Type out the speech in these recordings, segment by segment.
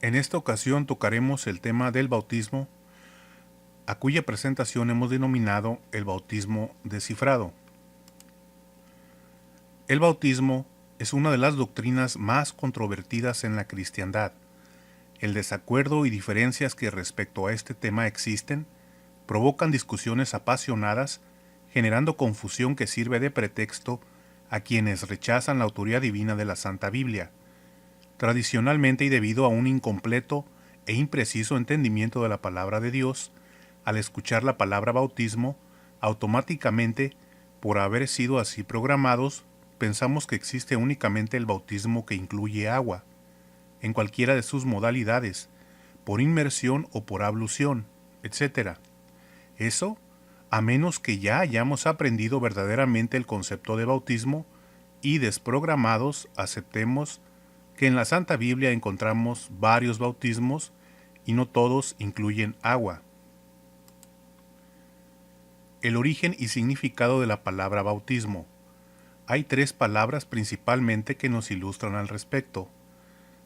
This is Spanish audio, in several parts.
En esta ocasión tocaremos el tema del bautismo, a cuya presentación hemos denominado el bautismo descifrado. El bautismo es una de las doctrinas más controvertidas en la cristiandad. El desacuerdo y diferencias que respecto a este tema existen provocan discusiones apasionadas, generando confusión que sirve de pretexto a quienes rechazan la autoría divina de la Santa Biblia. Tradicionalmente, y debido a un incompleto e impreciso entendimiento de la palabra de Dios, al escuchar la palabra bautismo, automáticamente, por haber sido así programados, pensamos que existe únicamente el bautismo que incluye agua, en cualquiera de sus modalidades, por inmersión o por ablución, etc. Eso, a menos que ya hayamos aprendido verdaderamente el concepto de bautismo y desprogramados aceptemos que en la Santa Biblia encontramos varios bautismos y no todos incluyen agua. El origen y significado de la palabra bautismo. Hay tres palabras principalmente que nos ilustran al respecto.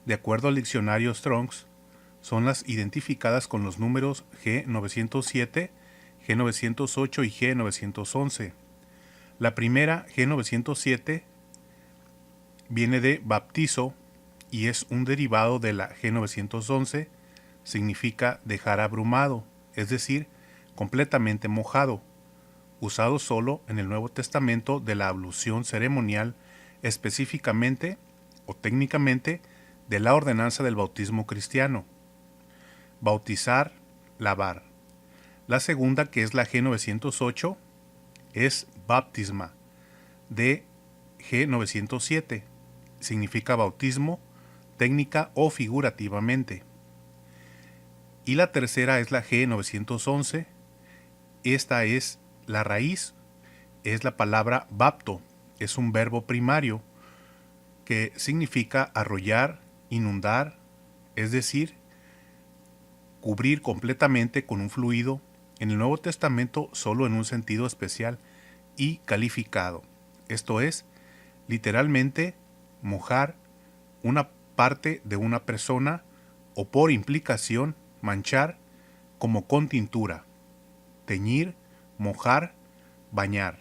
De acuerdo al diccionario Strong's, son las identificadas con los números G907, G908 y G911. La primera, G907, viene de baptizo y es un derivado de la G911, significa dejar abrumado, es decir, completamente mojado, usado solo en el Nuevo Testamento de la ablución ceremonial, específicamente o técnicamente de la ordenanza del bautismo cristiano. Bautizar, lavar. La segunda, que es la G908, es baptisma, de G907, significa bautismo, técnica o figurativamente. Y la tercera es la G911, esta es la raíz, es la palabra bapto, es un verbo primario que significa arrollar, inundar, es decir, cubrir completamente con un fluido, en el Nuevo Testamento solo en un sentido especial y calificado. Esto es, literalmente, mojar una parte de una persona o por implicación, manchar como con tintura, teñir, mojar, bañar.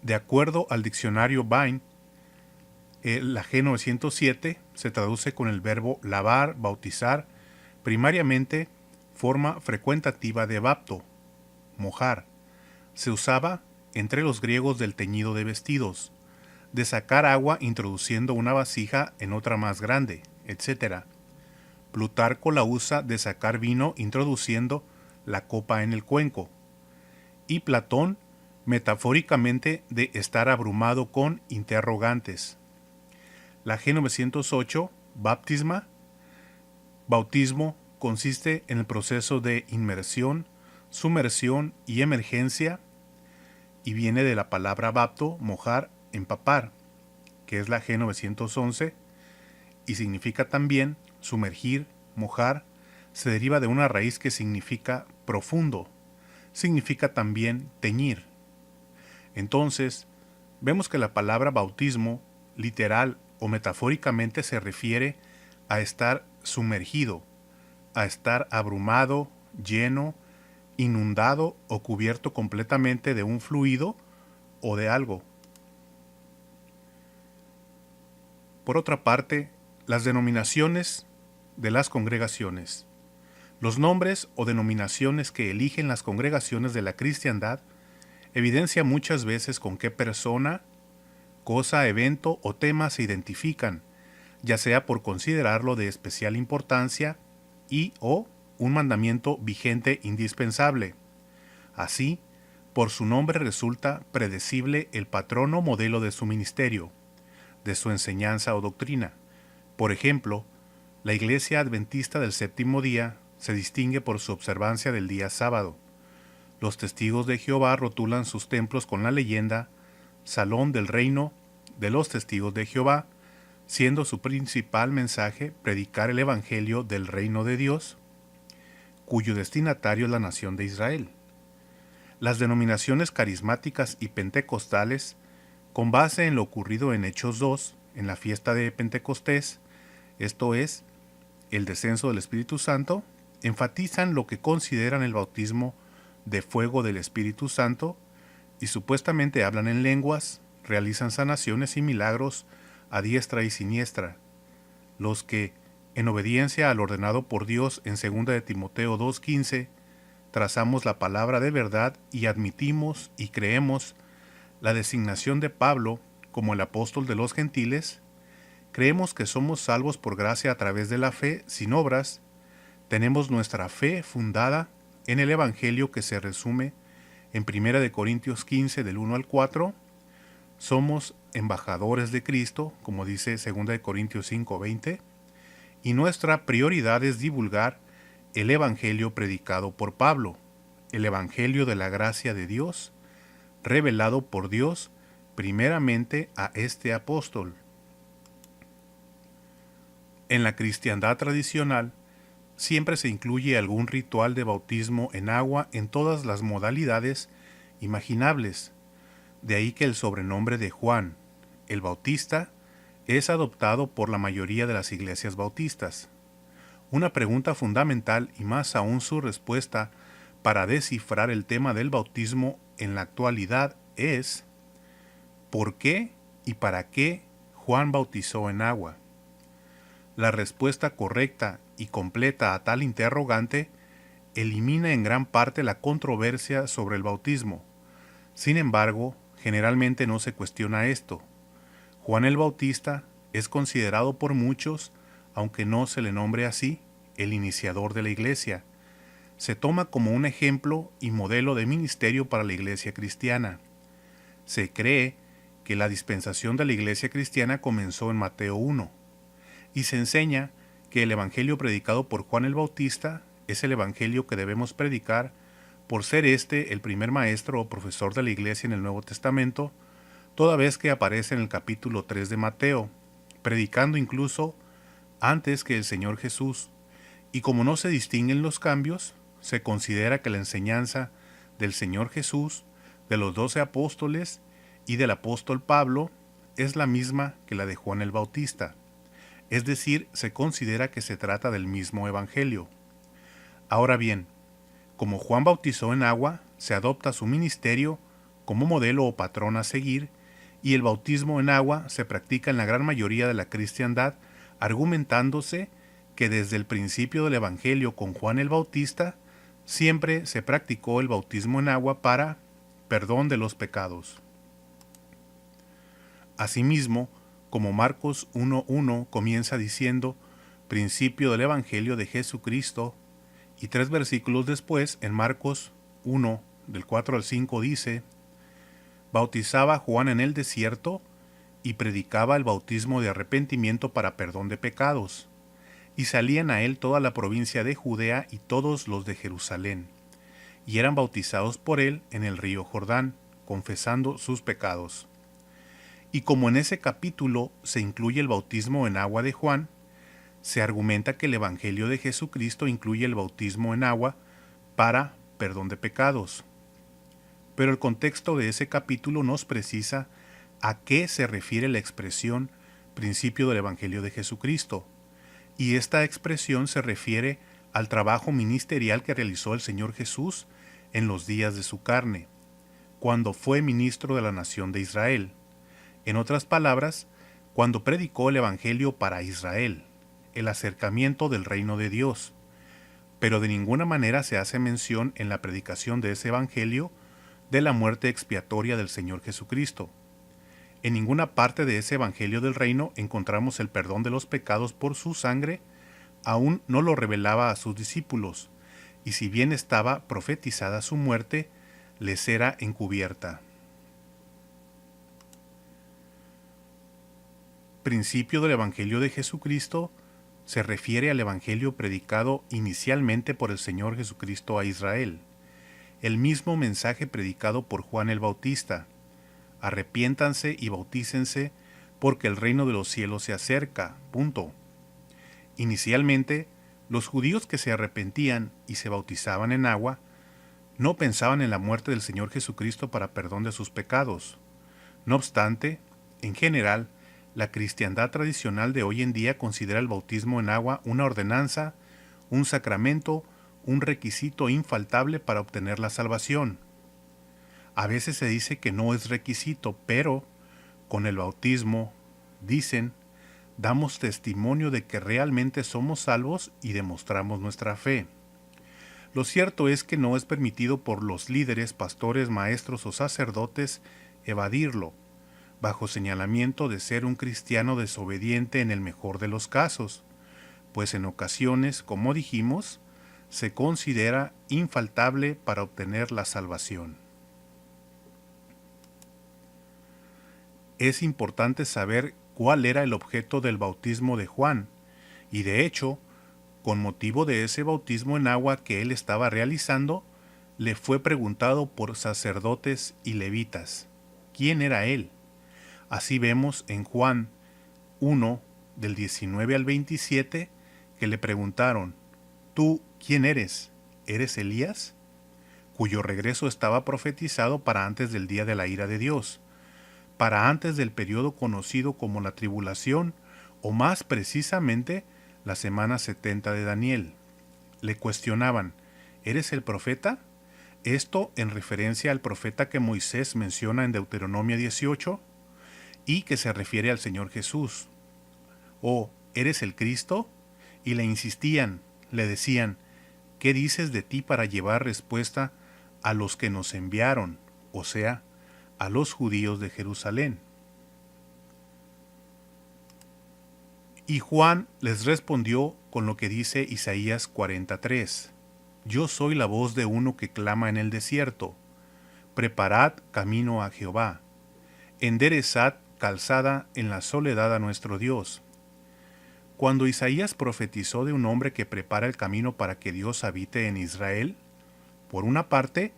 De acuerdo al diccionario Vine, la G907 se traduce con el verbo lavar, bautizar, primariamente forma frecuentativa de bapto, mojar. Se usaba entre los griegos del teñido de vestidos, de sacar agua introduciendo una vasija en otra más grande, etc. Plutarco la usa de sacar vino introduciendo la copa en el cuenco. Y Platón, metafóricamente, de estar abrumado con interrogantes. La G908, baptisma, bautismo, consiste en el proceso de inmersión, sumersión y emergencia, y viene de la palabra bapto, mojar, empapar, que es la G911, y significa también sumergir, mojar, se deriva de una raíz que significa profundo, significa también teñir. Entonces, vemos que la palabra bautismo, literal o metafóricamente, se refiere a estar sumergido, a estar abrumado, lleno, inundado o cubierto completamente de un fluido o de algo. Por otra parte, las denominaciones de las congregaciones. Los nombres o denominaciones que eligen las congregaciones de la cristiandad evidencian muchas veces con qué persona, cosa, evento o tema se identifican, ya sea por considerarlo de especial importancia y o un mandamiento vigente indispensable. Así, por su nombre resulta predecible el patrón o modelo de su ministerio, de su enseñanza o doctrina. Por ejemplo, la Iglesia Adventista del Séptimo Día se distingue por su observancia del día sábado. Los testigos de Jehová rotulan sus templos con la leyenda Salón del Reino de los Testigos de Jehová, siendo su principal mensaje predicar el Evangelio del Reino de Dios, cuyo destinatario es la nación de Israel. Las denominaciones carismáticas y pentecostales, con base en lo ocurrido en Hechos 2, en la fiesta de Pentecostés, esto es, el descenso del Espíritu Santo, enfatizan lo que consideran el bautismo de fuego del Espíritu Santo y supuestamente hablan en lenguas, realizan sanaciones y milagros a diestra y siniestra. Los que, en obediencia al ordenado por Dios en 2 de Timoteo 2:15, trazamos la palabra de verdad y admitimos y creemos la designación de Pablo como el apóstol de los gentiles, creemos que somos salvos por gracia a través de la fe sin obras, tenemos nuestra fe fundada en el Evangelio que se resume en 1 de Corintios 15 del 1 al 4, somos embajadores de Cristo, como dice 2 de Corintios 5:20, y nuestra prioridad es divulgar el Evangelio predicado por Pablo, el Evangelio de la gracia de Dios, revelado por Dios primeramente a este apóstol. En la cristiandad tradicional, siempre se incluye algún ritual de bautismo en agua en todas las modalidades imaginables. De ahí que el sobrenombre de Juan, el Bautista, es adoptado por la mayoría de las iglesias bautistas. Una pregunta fundamental y más aún su respuesta para descifrar el tema del bautismo en la actualidad es ¿por qué y para qué Juan bautizó en agua? La respuesta correcta y completa a tal interrogante elimina en gran parte la controversia sobre el bautismo. Sin embargo, generalmente no se cuestiona esto. Juan el Bautista es considerado por muchos, aunque no se le nombre así, el iniciador de la iglesia. Se toma como un ejemplo y modelo de ministerio para la iglesia cristiana. Se cree que la dispensación de la iglesia cristiana comenzó en Mateo 1, y se enseña que el evangelio predicado por Juan el Bautista es el evangelio que debemos predicar por ser este el primer maestro o profesor de la iglesia en el Nuevo Testamento, toda vez que aparece en el capítulo 3 de Mateo, predicando incluso antes que el Señor Jesús, y como no se distinguen los cambios, se considera que la enseñanza del Señor Jesús, de los 12 apóstoles y del apóstol Pablo es la misma que la de Juan el Bautista. Es decir, se considera que se trata del mismo evangelio. Ahora bien, como Juan bautizó en agua, se adopta su ministerio como modelo o patrón a seguir, y el bautismo en agua se practica en la gran mayoría de la cristiandad, argumentándose que desde el principio del evangelio con Juan el Bautista, siempre se practicó el bautismo en agua para perdón de los pecados. Asimismo, como Marcos 1:1 comienza diciendo, principio del Evangelio de Jesucristo, y 3 versículos después, en Marcos 1, del 4 al 5 dice, bautizaba Juan en el desierto y predicaba el bautismo de arrepentimiento para perdón de pecados, y salían a él toda la provincia de Judea y todos los de Jerusalén, y eran bautizados por él en el río Jordán, confesando sus pecados. Y como en ese capítulo se incluye el bautismo en agua de Juan, se argumenta que el Evangelio de Jesucristo incluye el bautismo en agua para perdón de pecados. Pero el contexto de ese capítulo nos precisa a qué se refiere la expresión principio del Evangelio de Jesucristo, y esta expresión se refiere al trabajo ministerial que realizó el Señor Jesús en los días de su carne, cuando fue ministro de la nación de Israel. En otras palabras, cuando predicó el Evangelio para Israel, el acercamiento del reino de Dios. Pero de ninguna manera se hace mención en la predicación de ese Evangelio de la muerte expiatoria del Señor Jesucristo. En ninguna parte de ese Evangelio del reino encontramos el perdón de los pecados por su sangre, aún no lo revelaba a sus discípulos, y si bien estaba profetizada su muerte, les era encubierta. Principio del Evangelio de Jesucristo se refiere al Evangelio predicado inicialmente por el Señor Jesucristo a Israel, el mismo mensaje predicado por Juan el Bautista: arrepiéntanse y bautícense porque el reino de los cielos se acerca. Punto. Inicialmente, los judíos que se arrepentían y se bautizaban en agua no pensaban en la muerte del Señor Jesucristo para perdón de sus pecados. No obstante, en general, La cristiandad tradicional de hoy en día considera el bautismo en agua una ordenanza, un sacramento, un requisito infaltable para obtener la salvación. A veces se dice que no es requisito, pero con el bautismo, dicen, damos testimonio de que realmente somos salvos y demostramos nuestra fe. Lo cierto es que no es permitido por los líderes, pastores, maestros o sacerdotes evadirlo, bajo señalamiento de ser un cristiano desobediente en el mejor de los casos, pues en ocasiones, como dijimos, se considera infaltable para obtener la salvación. Es importante saber cuál era el objeto del bautismo de Juan, y de hecho, con motivo de ese bautismo en agua que él estaba realizando, le fue preguntado por sacerdotes y levitas, ¿quién era él? Así vemos en Juan 1, del 19 al 27, que le preguntaron, ¿tú quién eres? ¿Eres Elías? Cuyo regreso estaba profetizado para antes del día de la ira de Dios, para antes del periodo conocido como la tribulación, o más precisamente, la semana 70 de Daniel. Le cuestionaban, ¿eres el profeta? Esto en referencia al profeta que Moisés menciona en Deuteronomio 18 y que se refiere al Señor Jesús. ¿O eres el Cristo? Y le insistían, le decían, ¿qué dices de ti para llevar respuesta a los que nos enviaron, o sea, a los judíos de Jerusalén? Y Juan les respondió con lo que dice Isaías 43. Yo soy la voz de uno que clama en el desierto. Preparad camino a Jehová. Enderezad calzada en la soledad a nuestro Dios. Cuando Isaías profetizó de un hombre que prepara el camino para que Dios habite en Israel, por una parte,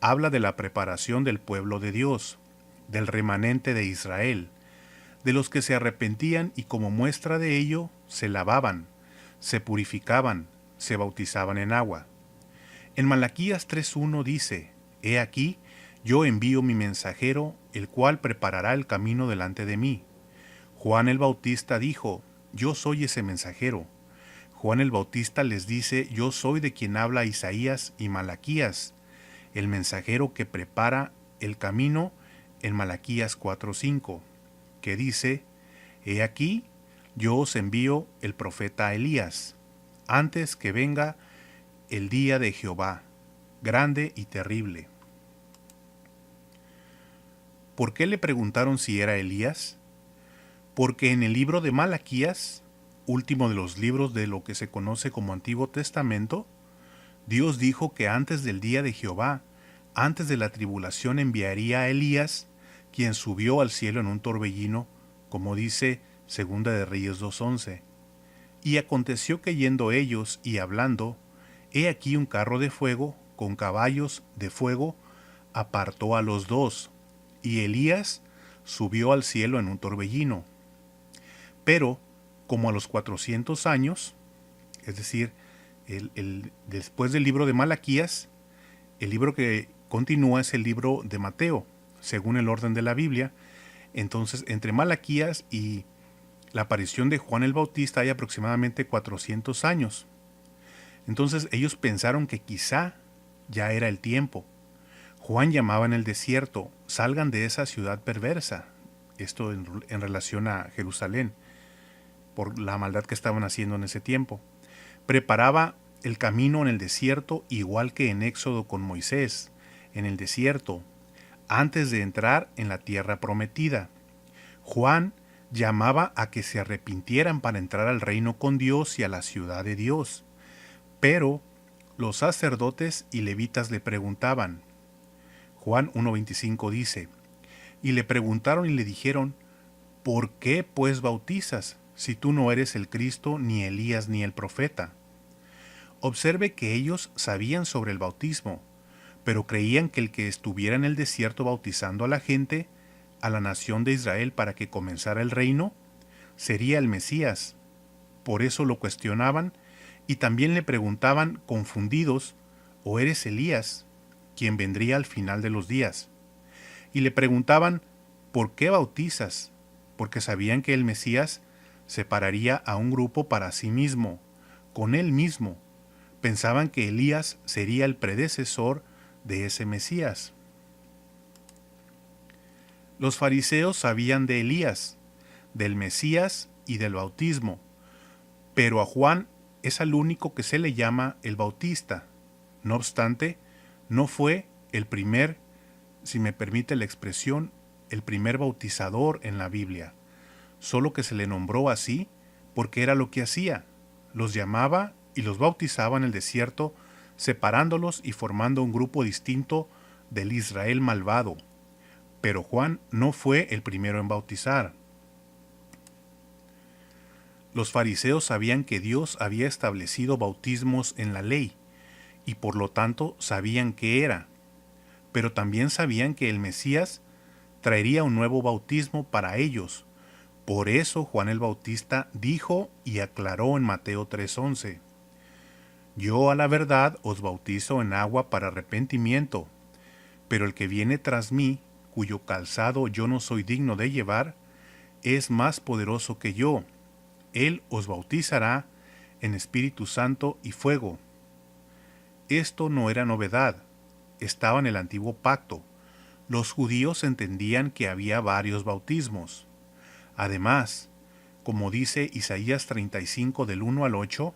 habla de la preparación del pueblo de Dios, del remanente de Israel, de los que se arrepentían y como muestra de ello se lavaban, se purificaban, se bautizaban en agua. En Malaquías 3:1 dice, He aquí, yo envío mi mensajero, el cual preparará el camino delante de mí. Juan el Bautista dijo, Yo soy ese mensajero. Juan el Bautista les dice, Yo soy de quien habla Isaías y Malaquías, el mensajero que prepara el camino en Malaquías 4:5, que dice, He aquí, yo os envío el profeta Elías, antes que venga el día de Jehová, grande y terrible. ¿Por qué le preguntaron si era Elías? Porque en el libro de Malaquías, último de los libros de lo que se conoce como Antiguo Testamento, Dios dijo que antes del día de Jehová, antes de la tribulación enviaría a Elías, quien subió al cielo en un torbellino, como dice Segunda de Reyes 2:11. Y aconteció que yendo ellos y hablando, he aquí un carro de fuego con caballos de fuego apartó a los dos, y Elías subió al cielo en un torbellino. Pero, como a los 400 años, es decir, después del libro de Malaquías, el libro que continúa es el libro de Mateo, según el orden de la Biblia. Entonces, entre Malaquías y la aparición de Juan el Bautista hay aproximadamente 400 años. Entonces ellos pensaron que quizá ya era el tiempo. Juan llamaba en el desierto, salgan de esa ciudad perversa. Esto en relación a Jerusalén, por la maldad que estaban haciendo en ese tiempo. Preparaba el camino en el desierto, igual que en Éxodo con Moisés, en el desierto, antes de entrar en la tierra prometida. Juan llamaba a que se arrepintieran para entrar al reino con Dios y a la ciudad de Dios. Pero los sacerdotes y levitas le preguntaban. Juan 1:25 dice, y le preguntaron y le dijeron, ¿por qué pues bautizas, si tú no eres el Cristo, ni Elías, ni el profeta? Observe que ellos sabían sobre el bautismo, pero creían que el que estuviera en el desierto bautizando a la gente, a la nación de Israel para que comenzara el reino, sería el Mesías. Por eso lo cuestionaban y también le preguntaban confundidos, ¿o eres Elías, quien vendría al final de los días? Y le preguntaban, ¿por qué bautizas? porque sabían que el Mesías separaría a un grupo para sí mismo, con él mismo. Pensaban que Elías sería el predecesor de ese Mesías. Los fariseos sabían de Elías, del Mesías y del bautismo, pero a Juan es al único que se le llama el Bautista. No obstante, no fue el primer, si me permite la expresión, el primer bautizador en la Biblia, solo que se le nombró así porque era lo que hacía. Los llamaba y los bautizaba en el desierto, separándolos y formando un grupo distinto del Israel malvado. Pero Juan no fue el primero en bautizar. Los fariseos sabían que Dios había establecido bautismos en la ley, y por lo tanto sabían qué era, pero también sabían que el Mesías traería un nuevo bautismo para ellos. Por eso Juan el Bautista dijo y aclaró en Mateo 3:11: Yo a la verdad os bautizo en agua para arrepentimiento, pero el que viene tras mí, cuyo calzado yo no soy digno de llevar, es más poderoso que yo. Él os bautizará en Espíritu Santo y fuego. Esto no era novedad, estaba en el antiguo pacto. Los judíos entendían que había varios bautismos. Además, como dice Isaías 35 del 1 al 8,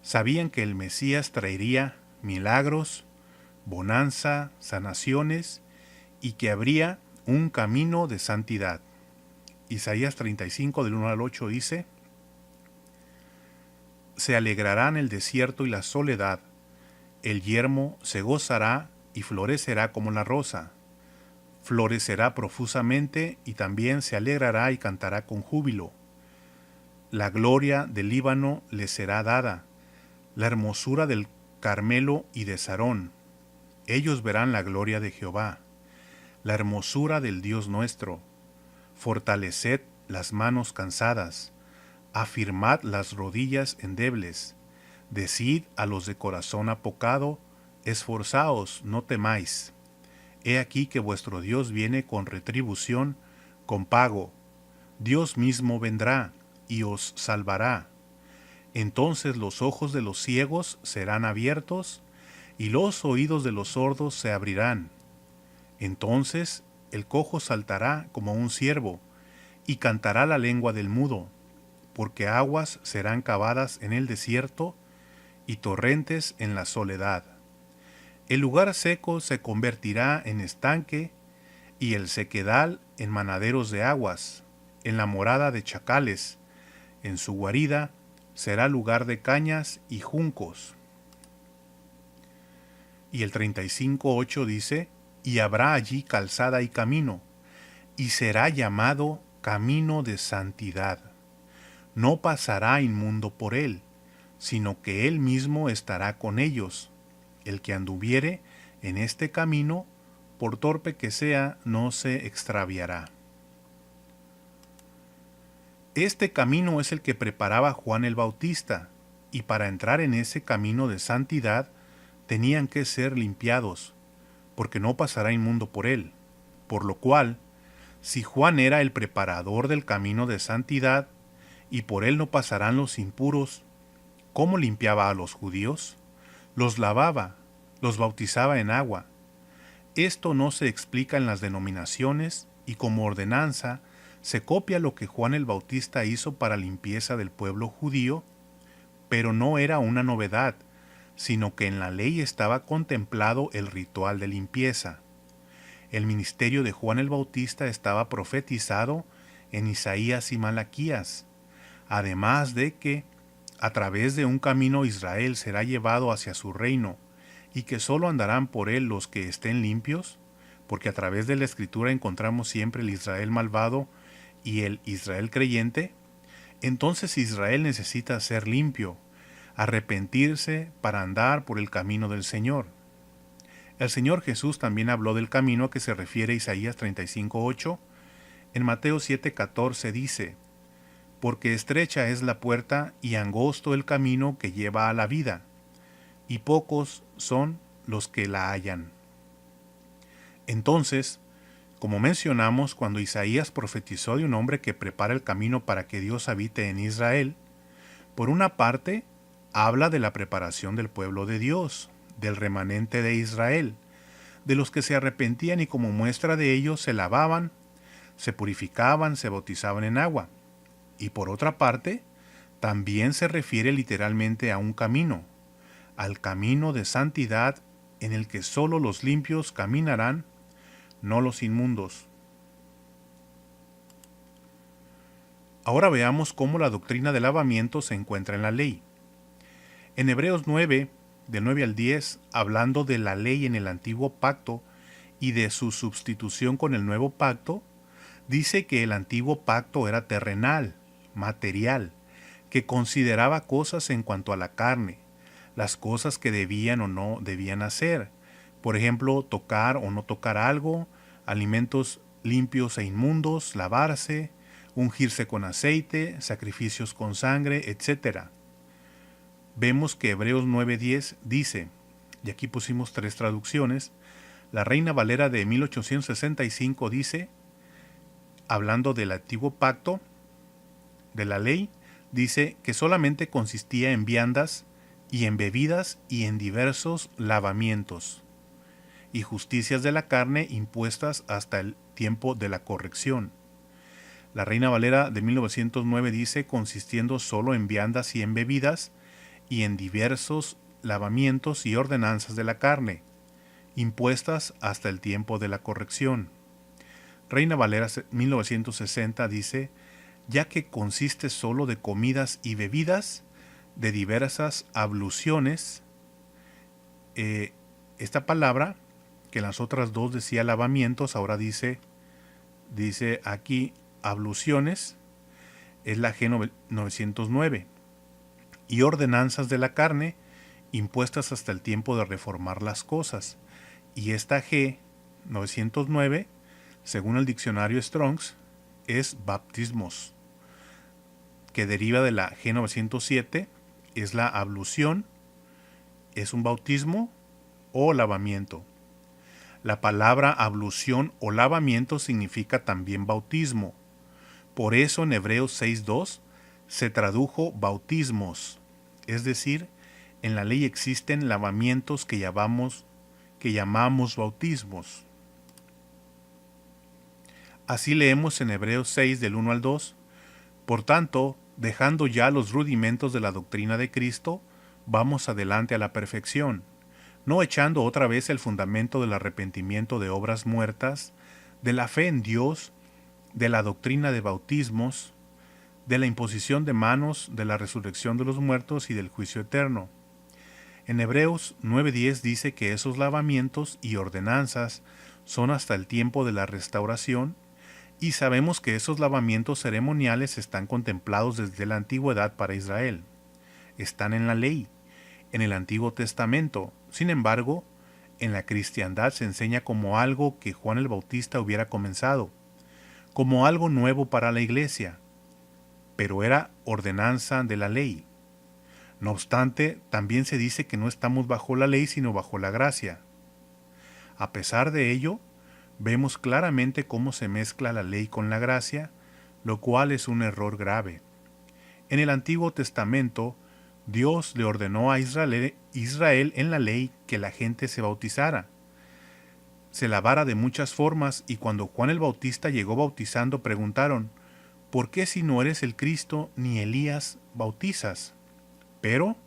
sabían que el Mesías traería milagros, bonanza, sanaciones y que habría un camino de santidad. Isaías 35 del 1 al 8 dice: Se alegrarán el desierto y la soledad, el yermo se gozará y florecerá como la rosa. Florecerá profusamente y también se alegrará y cantará con júbilo. La gloria del Líbano le será dada, la hermosura del Carmelo y de Sarón. Ellos verán la gloria de Jehová, la hermosura del Dios nuestro. Fortaleced las manos cansadas, afirmad las rodillas endebles. Decid a los de corazón apocado: esforzaos, no temáis. He aquí que vuestro Dios viene con retribución, con pago. Dios mismo vendrá y os salvará. Entonces los ojos de los ciegos serán abiertos y los oídos de los sordos se abrirán. Entonces el cojo saltará como un ciervo y cantará la lengua del mudo, porque aguas serán cavadas en el desierto y torrentes en la soledad. El lugar seco se convertirá en estanque y el sequedal en manaderos de aguas. En la morada de chacales, en su guarida, será lugar de cañas y juncos. Y el 35:8 dice: Y habrá allí calzada y camino, y será llamado camino de santidad. No pasará inmundo por él, sino que él mismo estará con ellos. El que anduviere en este camino, por torpe que sea, no se extraviará. Este camino es el que preparaba Juan el Bautista, y para entrar en ese camino de santidad tenían que ser limpiados, porque no pasará inmundo por él. Por lo cual, si Juan era el preparador del camino de santidad, y por él no pasarán los impuros, ¿cómo limpiaba a los judíos? Los lavaba, los bautizaba en agua. Esto no se explica en las denominaciones, y como ordenanza se copia lo que Juan el Bautista hizo para limpieza del pueblo judío, pero no era una novedad, sino que en la ley estaba contemplado el ritual de limpieza. El ministerio de Juan el Bautista estaba profetizado en Isaías y Malaquías, además de que a través de un camino Israel será llevado hacia su reino, y que sólo andarán por él los que estén limpios, porque a través de la Escritura encontramos siempre el Israel malvado y el Israel creyente. Entonces Israel necesita ser limpio, arrepentirse para andar por el camino del Señor. El Señor Jesús también habló del camino a que se refiere Isaías 35:8. En Mateo 7:14 dice: Porque estrecha es la puerta y angosto el camino que lleva a la vida, y pocos son los que la hallan. Entonces, Como mencionamos, cuando Isaías profetizó de un hombre que prepara el camino para que Dios habite en Israel, por una parte, habla de la preparación del pueblo de Dios, del remanente de Israel, de los que se arrepentían y como muestra de ello se lavaban, se purificaban, se bautizaban en agua. Y por otra parte, también se refiere literalmente a un camino, al camino de santidad en el que solo los limpios caminarán, no los inmundos. Ahora veamos cómo la doctrina del lavamiento se encuentra en la ley. En Hebreos 9, del 9 al 10, hablando de la ley en el antiguo pacto y de su sustitución con el nuevo pacto, dice que el antiguo pacto era terrenal, material, que consideraba cosas en cuanto a la carne, las cosas que debían o no debían hacer. Por ejemplo, tocar o no tocar algo, alimentos limpios e inmundos, lavarse, ungirse con aceite, sacrificios con sangre, etc. Vemos que Hebreos 9:10 dice, y aquí pusimos 3 traducciones, la Reina Valera de 1865 dice, hablando del antiguo pacto, de la ley, dice que solamente consistía en viandas y en bebidas y en diversos lavamientos y justicias de la carne impuestas hasta el tiempo de la corrección. La Reina Valera de 1909 dice consistiendo solo en viandas y en bebidas y en diversos lavamientos y ordenanzas de la carne, impuestas hasta el tiempo de la corrección. Reina Valera 1960 dice, ya que consiste solo de comidas y bebidas, de diversas abluciones. Esta palabra, que en las otras dos decía lavamientos, ahora dice aquí abluciones, es la G 909. Y ordenanzas de la carne, impuestas hasta el tiempo de reformar las cosas. Y esta G 909, según el diccionario Strongs, es baptismos, que deriva de la G 907, es la ablución, es un bautismo o lavamiento. La palabra ablución o lavamiento significa también bautismo. Por eso en Hebreos 6:2 se tradujo bautismos, es decir, en la ley existen lavamientos que llamamos bautismos. Así leemos en Hebreos 6 del 1 al 2, por tanto, dejando ya los rudimentos de la doctrina de Cristo, vamos adelante a la perfección, no echando otra vez el fundamento del arrepentimiento de obras muertas, de la fe en Dios, de la doctrina de bautismos, de la imposición de manos, de la resurrección de los muertos y del juicio eterno. En Hebreos 9:10 dice que esos lavamientos y ordenanzas son hasta el tiempo de la restauración, y sabemos que esos lavamientos ceremoniales están contemplados desde la antigüedad para Israel. Están en la ley, en el Antiguo Testamento. Sin embargo, en la cristiandad se enseña como algo que Juan el Bautista hubiera comenzado, como algo nuevo para la iglesia, pero era ordenanza de la ley. No obstante, también se dice que no estamos bajo la ley sino bajo la gracia. A pesar de ello, vemos claramente cómo se mezcla la ley con la gracia, lo cual es un error grave. En el Antiguo Testamento, Dios le ordenó a Israel en la ley que la gente se bautizara, se lavara de muchas formas, y cuando Juan el Bautista llegó bautizando preguntaron, ¿por qué si no eres el Cristo ni Elías bautizas? Pero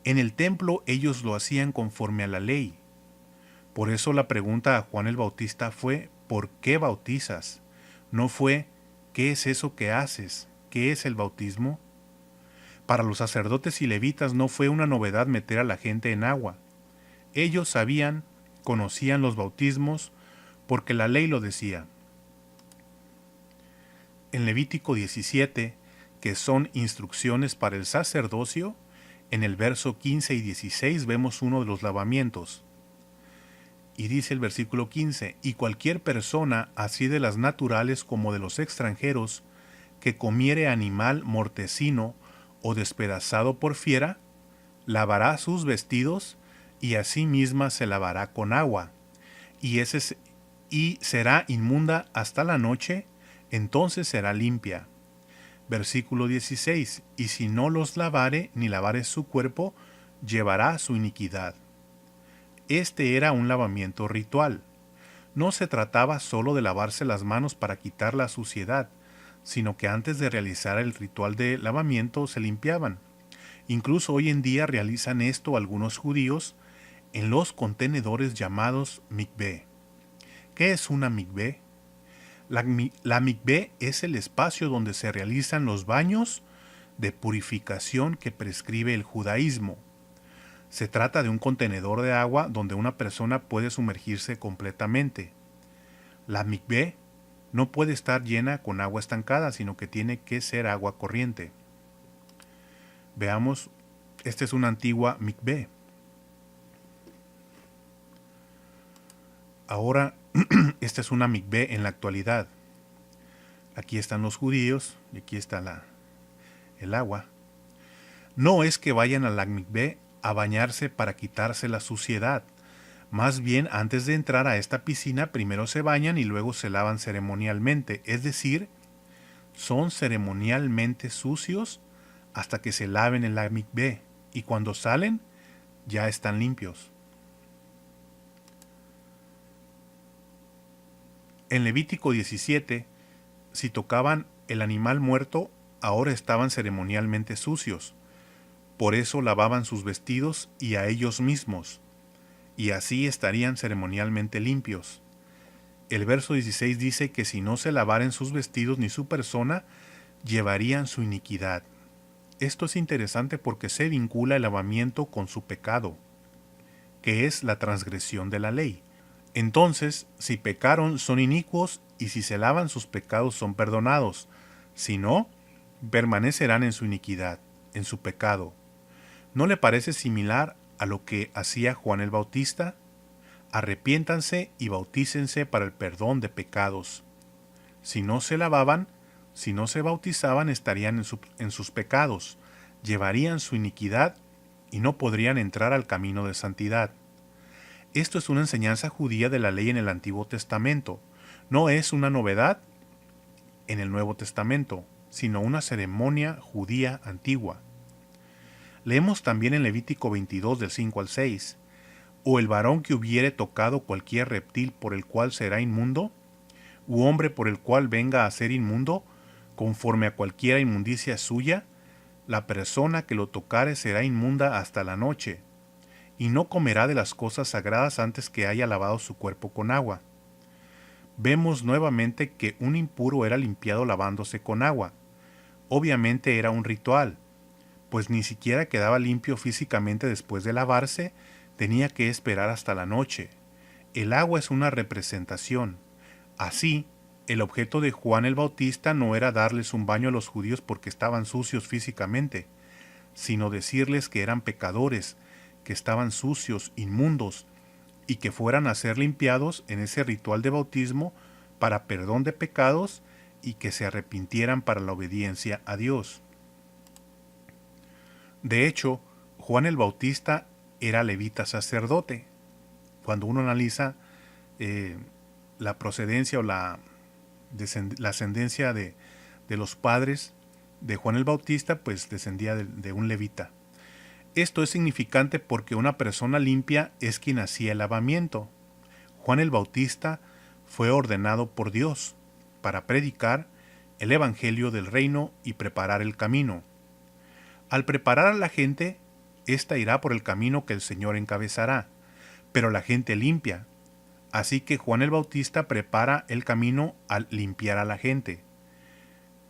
en el templo ellos lo hacían conforme a la ley. Por eso la pregunta a Juan el Bautista fue, ¿por qué bautizas? No fue, ¿qué es eso que haces? ¿Qué es el bautismo? Para los sacerdotes y levitas no fue una novedad meter a la gente en agua. Ellos conocían los bautismos, porque la ley lo decía. En Levítico 17, que son instrucciones para el sacerdocio, en el verso 15 y 16 vemos uno de los lavamientos. Y dice el versículo 15, y cualquier persona, así de las naturales como de los extranjeros, que comiere animal mortecino o despedazado por fiera, lavará sus vestidos y a sí misma se lavará con agua, y ese y será inmunda hasta la noche, entonces será limpia. Versículo 16. Y si no los lavare ni lavare su cuerpo, llevará su iniquidad. Este era un lavamiento ritual. No se trataba solo de lavarse las manos para quitar la suciedad, sino que antes de realizar el ritual de lavamiento se limpiaban. Incluso hoy en día realizan esto algunos judíos en los contenedores llamados mikvé. ¿Qué es una mikvé? La mikvé es el espacio donde se realizan los baños de purificación que prescribe el judaísmo. Se trata de un contenedor de agua donde una persona puede sumergirse completamente. La mikvé no puede estar llena con agua estancada, sino que tiene que ser agua corriente. Veamos, esta es una antigua mikvé. Ahora, esta es una mikvé en la actualidad. Aquí están los judíos y aquí está el agua. No es que vayan a la mikvé a bañarse para quitarse la suciedad. Más bien, antes de entrar a esta piscina, primero se bañan y luego se lavan ceremonialmente. Es decir, son ceremonialmente sucios hasta que se laven en la mikvé. Y cuando salen, ya están limpios. En Levítico 17, si tocaban el animal muerto, ahora estaban ceremonialmente sucios. Por eso lavaban sus vestidos y a ellos mismos, y así estarían ceremonialmente limpios. El verso 16 dice que si no se lavaren sus vestidos ni su persona, llevarían su iniquidad. Esto es interesante porque se vincula el lavamiento con su pecado, que es la transgresión de la ley. Entonces, si pecaron, son inicuos, y si se lavan sus pecados, son perdonados. Si no, permanecerán en su iniquidad, en su pecado. ¿No le parece similar a lo que hacía Juan el Bautista? Arrepiéntanse y bautícense para el perdón de pecados. Si no se lavaban, si no se bautizaban, estarían en sus pecados, llevarían su iniquidad y no podrían entrar al camino de santidad. Esto es una enseñanza judía de la ley en el Antiguo Testamento. No es una novedad en el Nuevo Testamento, sino una ceremonia judía antigua. Leemos también en Levítico 22 del 5 al 6, «O el varón que hubiere tocado cualquier reptil por el cual será inmundo, u hombre por el cual venga a ser inmundo, conforme a cualquiera inmundicia suya, la persona que lo tocare será inmunda hasta la noche, y no comerá de las cosas sagradas antes que haya lavado su cuerpo con agua». Vemos nuevamente que un impuro era limpiado lavándose con agua. Obviamente era un ritual, pues ni siquiera quedaba limpio físicamente después de lavarse, tenía que esperar hasta la noche. El agua es una representación. Así, el objeto de Juan el Bautista no era darles un baño a los judíos porque estaban sucios físicamente, sino decirles que eran pecadores, que estaban sucios, inmundos, y que fueran a ser limpiados en ese ritual de bautismo para perdón de pecados y que se arrepintieran para la obediencia a Dios. De hecho, Juan el Bautista era levita sacerdote. Cuando uno analiza la procedencia o la ascendencia de los padres de Juan el Bautista, pues descendía de un levita. Esto es significante porque una persona limpia es quien hacía el lavamiento. Juan el Bautista fue ordenado por Dios para predicar el evangelio del reino y preparar el camino. Al preparar a la gente, ésta irá por el camino que el Señor encabezará, pero la gente limpia. Así que Juan el Bautista prepara el camino al limpiar a la gente.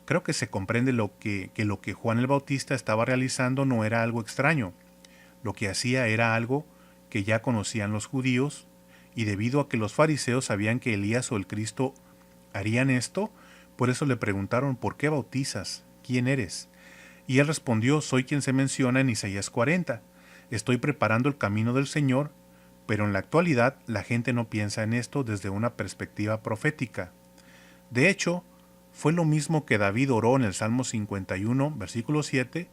Creo que se comprende que lo que Juan el Bautista estaba realizando no era algo extraño. Lo que hacía era algo que ya conocían los judíos, y debido a que los fariseos sabían que Elías o el Cristo harían esto, por eso le preguntaron: ¿por qué bautizas? ¿Quién eres? Y él respondió: soy quien se menciona en Isaías 40. Estoy preparando el camino del Señor, pero en la actualidad la gente no piensa en esto desde una perspectiva profética. De hecho, fue lo mismo que David oró en el Salmo 51, versículo 7,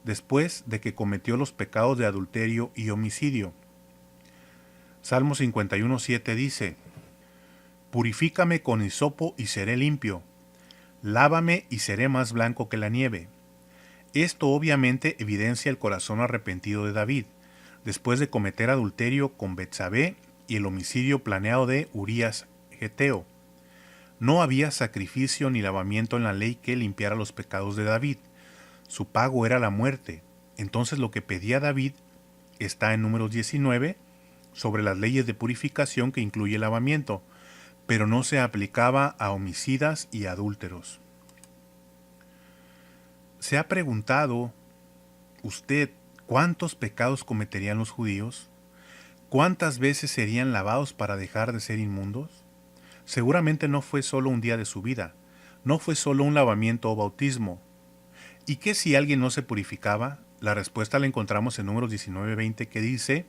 después de que cometió los pecados de adulterio y homicidio. Salmo 51, 7 dice: Purifícame con hisopo y seré limpio. Lávame y seré más blanco que la nieve. Esto obviamente evidencia el corazón arrepentido de David, después de cometer adulterio con Betsabé y el homicidio planeado de Urías Geteo. No había sacrificio ni lavamiento en la ley que limpiara los pecados de David. Su pago era la muerte. Entonces lo que pedía David está en Números 19, sobre las leyes de purificación que incluye el lavamiento, pero no se aplicaba a homicidas y adúlteros. ¿Se ha preguntado usted cuántos pecados cometerían los judíos? ¿Cuántas veces serían lavados para dejar de ser inmundos? Seguramente no fue solo un día de su vida, no fue solo un lavamiento o bautismo. ¿Y qué si alguien no se purificaba? La respuesta la encontramos en Números 19:20, que dice: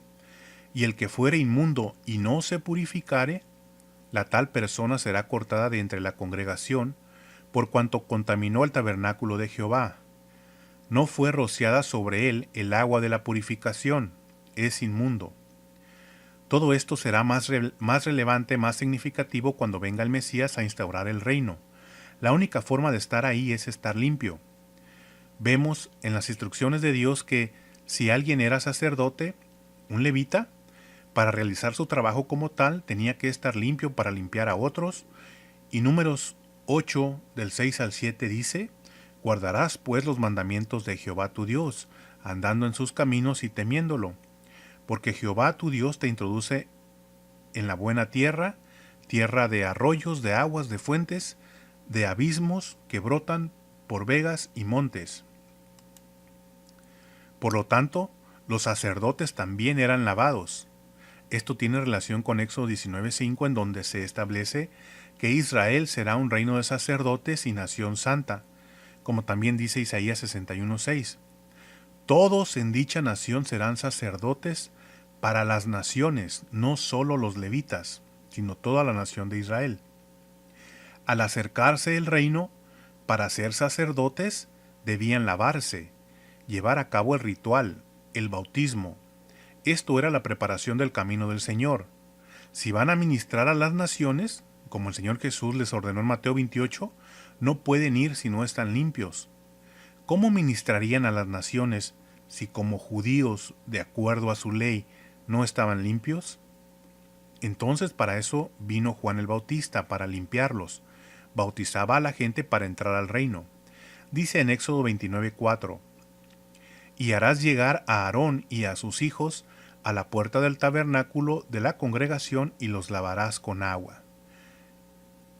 y el que fuere inmundo y no se purificare, la tal persona será cortada de entre la congregación, por cuanto contaminó el tabernáculo de Jehová. No fue rociada sobre él el agua de la purificación, es inmundo. Todo esto será más relevante, más significativo cuando venga el Mesías a instaurar el reino. La única forma de estar ahí es estar limpio. Vemos en las instrucciones de Dios que si alguien era sacerdote, un levita, para realizar su trabajo como tal, tenía que estar limpio para limpiar a otros. Y Números 8, del 6 al 7 dice: guardarás pues los mandamientos de Jehová tu Dios, andando en sus caminos y temiéndolo. Porque Jehová tu Dios te introduce en la buena tierra, tierra de arroyos, de aguas, de fuentes, de abismos que brotan por vegas y montes. Por lo tanto, los sacerdotes también eran lavados. Esto tiene relación con Éxodo 19:5, en donde se establece que Israel será un reino de sacerdotes y nación santa, como también dice Isaías 61:6. Todos en dicha nación serán sacerdotes para las naciones, no solo los levitas, sino toda la nación de Israel. Al acercarse el reino, para ser sacerdotes, debían lavarse, llevar a cabo el ritual, el bautismo. Esto era la preparación del camino del Señor. Si van a ministrar a las naciones, como el Señor Jesús les ordenó en Mateo 28, no pueden ir si no están limpios. ¿Cómo ministrarían a las naciones si como judíos, de acuerdo a su ley, no estaban limpios? Entonces para eso vino Juan el Bautista, para limpiarlos. Bautizaba a la gente para entrar al reino. Dice en Éxodo 29:4: y harás llegar a Aarón y a sus hijos a la puerta del tabernáculo de la congregación y los lavarás con agua.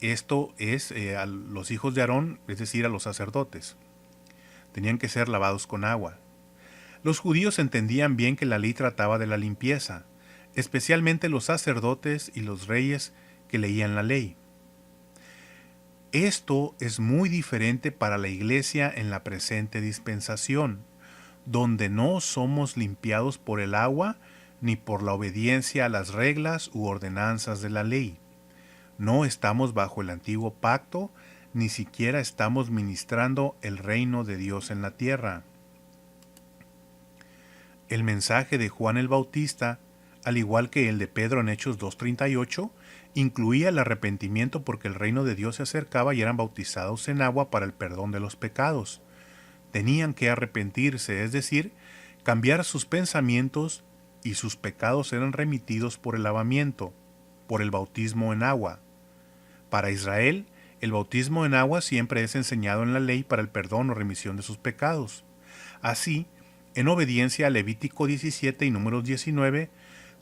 Esto es a los hijos de Aarón, es decir, a los sacerdotes. Tenían que ser lavados con agua. Los judíos entendían bien que la ley trataba de la limpieza, especialmente los sacerdotes y los reyes que leían la ley. Esto es muy diferente para la iglesia en la presente dispensación, donde no somos limpiados por el agua ni por la obediencia a las reglas u ordenanzas de la ley. No estamos bajo el antiguo pacto, ni siquiera estamos ministrando el reino de Dios en la tierra. El mensaje de Juan el Bautista, al igual que el de Pedro en Hechos 2:38, incluía el arrepentimiento porque el reino de Dios se acercaba y eran bautizados en agua para el perdón de los pecados. Tenían que arrepentirse, es decir, cambiar sus pensamientos, y sus pecados eran remitidos por el lavamiento, por el bautismo en agua. Para Israel, el bautismo en agua siempre es enseñado en la ley para el perdón o remisión de sus pecados. Así, en obediencia a Levítico 17 y Números 19,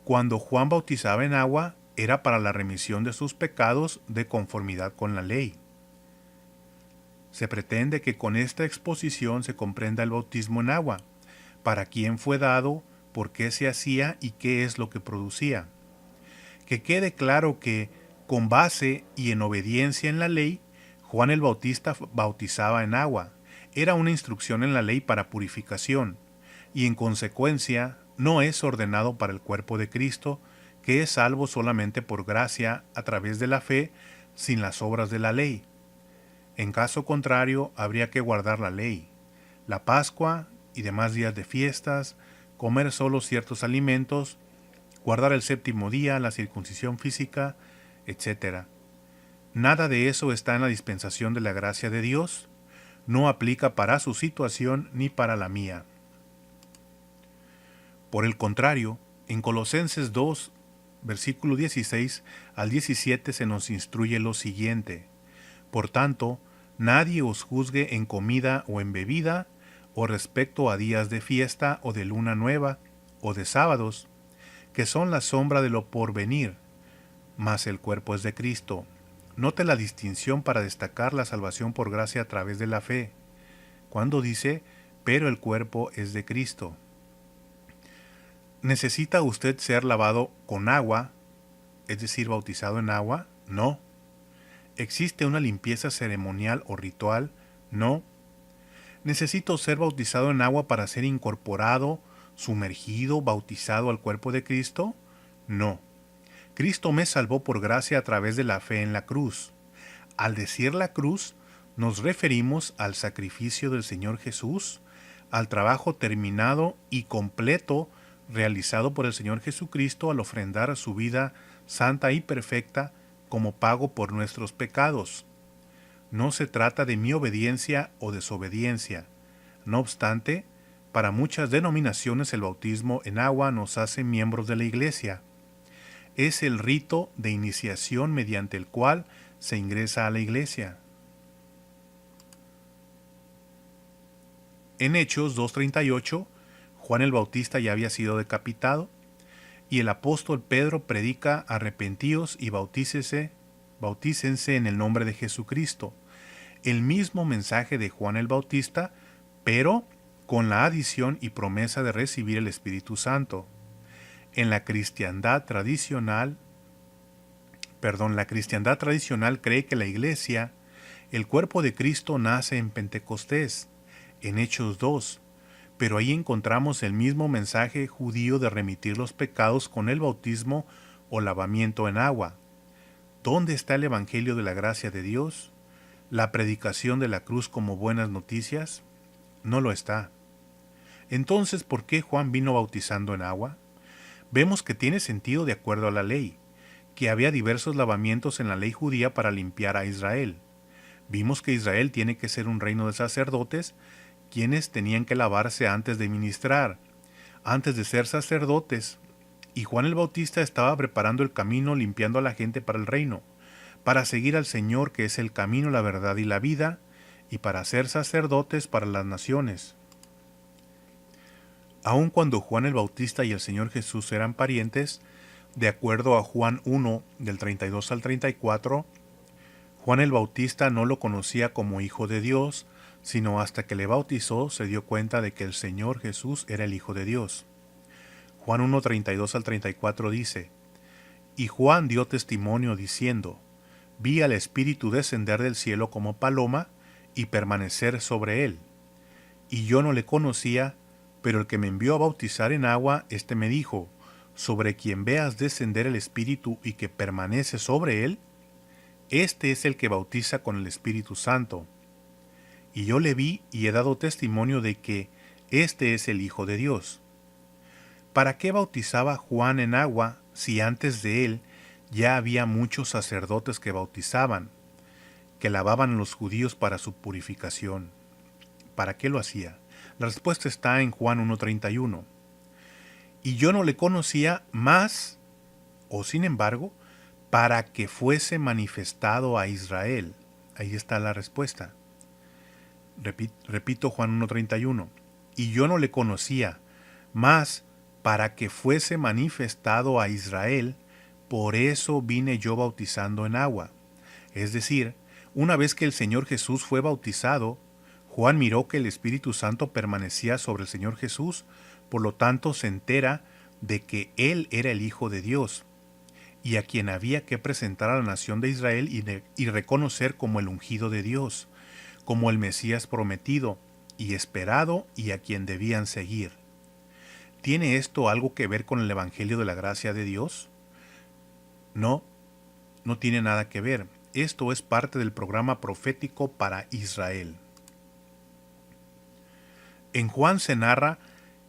cuando Juan bautizaba en agua, era para la remisión de sus pecados de conformidad con la ley. Se pretende que con esta exposición se comprenda el bautismo en agua, para quién fue dado, por qué se hacía y qué es lo que producía. Que quede claro que, con base y en obediencia en la ley, Juan el Bautista bautizaba en agua. Era una instrucción en la ley para purificación, y en consecuencia no es ordenado para el cuerpo de Cristo, que es salvo solamente por gracia a través de la fe, sin las obras de la ley. En caso contrario, habría que guardar la ley, la Pascua y demás días de fiestas, comer solo ciertos alimentos, guardar el séptimo día, la circuncisión física, etc. Nada de eso está en la dispensación de la gracia de Dios. No aplica para su situación ni para la mía. Por el contrario, en Colosenses 2, versículo 16 al 17 se nos instruye lo siguiente: Por tanto, nadie os juzgue en comida o en bebida, o respecto a días de fiesta o de luna nueva, o de sábados, que son la sombra de lo porvenir, mas el cuerpo es de Cristo. Note la distinción para destacar la salvación por gracia a través de la fe, cuando dice, pero el cuerpo es de Cristo. ¿Necesita usted ser lavado con agua, es decir, bautizado en agua? No. ¿Existe una limpieza ceremonial o ritual? No. ¿Necesito ser bautizado en agua para ser incorporado, sumergido, bautizado al cuerpo de Cristo? No. Cristo me salvó por gracia a través de la fe en la cruz. Al decir la cruz, nos referimos al sacrificio del Señor Jesús, al trabajo terminado y completo realizado por el Señor Jesucristo al ofrendar su vida santa y perfecta como pago por nuestros pecados. No se trata de mi obediencia o desobediencia. No obstante, para muchas denominaciones el bautismo en agua nos hace miembros de la Iglesia. Es el rito de iniciación mediante el cual se ingresa a la Iglesia. En Hechos 2:38, Juan el Bautista ya había sido decapitado, y el apóstol Pedro predica: arrepentíos y bautícense en el nombre de Jesucristo. El mismo mensaje de Juan el Bautista, pero con la adición y promesa de recibir el Espíritu Santo. En la cristiandad tradicional cree que la Iglesia, el cuerpo de Cristo, nace en Pentecostés, en Hechos 2, pero ahí encontramos el mismo mensaje judío de remitir los pecados con el bautismo o lavamiento en agua. ¿Dónde está el Evangelio de la gracia de Dios? ¿La predicación de la cruz como buenas noticias? No lo está. Entonces, ¿por qué Juan vino bautizando en agua? Vemos que tiene sentido de acuerdo a la ley, que había diversos lavamientos en la ley judía para limpiar a Israel. Vimos que Israel tiene que ser un reino de sacerdotes, quienes tenían que lavarse antes de ministrar, antes de ser sacerdotes, y Juan el Bautista estaba preparando el camino, limpiando a la gente para el reino, para seguir al Señor, que es el camino, la verdad y la vida, y para ser sacerdotes para las naciones. Aun cuando Juan el Bautista y el Señor Jesús eran parientes, de acuerdo a Juan 1, del 32 al 34, Juan el Bautista no lo conocía como Hijo de Dios, sino hasta que le bautizó se dio cuenta de que el Señor Jesús era el Hijo de Dios. Juan 1, 32 al 34 dice: Y Juan dio testimonio diciendo: Vi al Espíritu descender del cielo como paloma y permanecer sobre él. Y yo no le conocía, pero el que me envió a bautizar en agua, éste me dijo: Sobre quien veas descender el Espíritu y que permanece sobre él, este es el que bautiza con el Espíritu Santo. Y yo le vi y he dado testimonio de que este es el Hijo de Dios. ¿Para qué bautizaba Juan en agua si antes de él ya había muchos sacerdotes que bautizaban, que lavaban a los judíos para su purificación? ¿Para qué lo hacía? La respuesta está en Juan 1:31. Y yo no le conocía más, o sin embargo, para que fuese manifestado a Israel. Ahí está la respuesta. Repito Juan 1:31. Y yo no le conocía más para que fuese manifestado a Israel, por eso vine yo bautizando en agua. Es decir, una vez que el Señor Jesús fue bautizado, Juan miró que el Espíritu Santo permanecía sobre el Señor Jesús, por lo tanto se entera de que Él era el Hijo de Dios, y a quien había que presentar a la nación de Israel y reconocer como el ungido de Dios, como el Mesías prometido y esperado, y a quien debían seguir. ¿Tiene esto algo que ver con el Evangelio de la gracia de Dios? No, no tiene nada que ver. Esto es parte del programa profético para Israel. En Juan se narra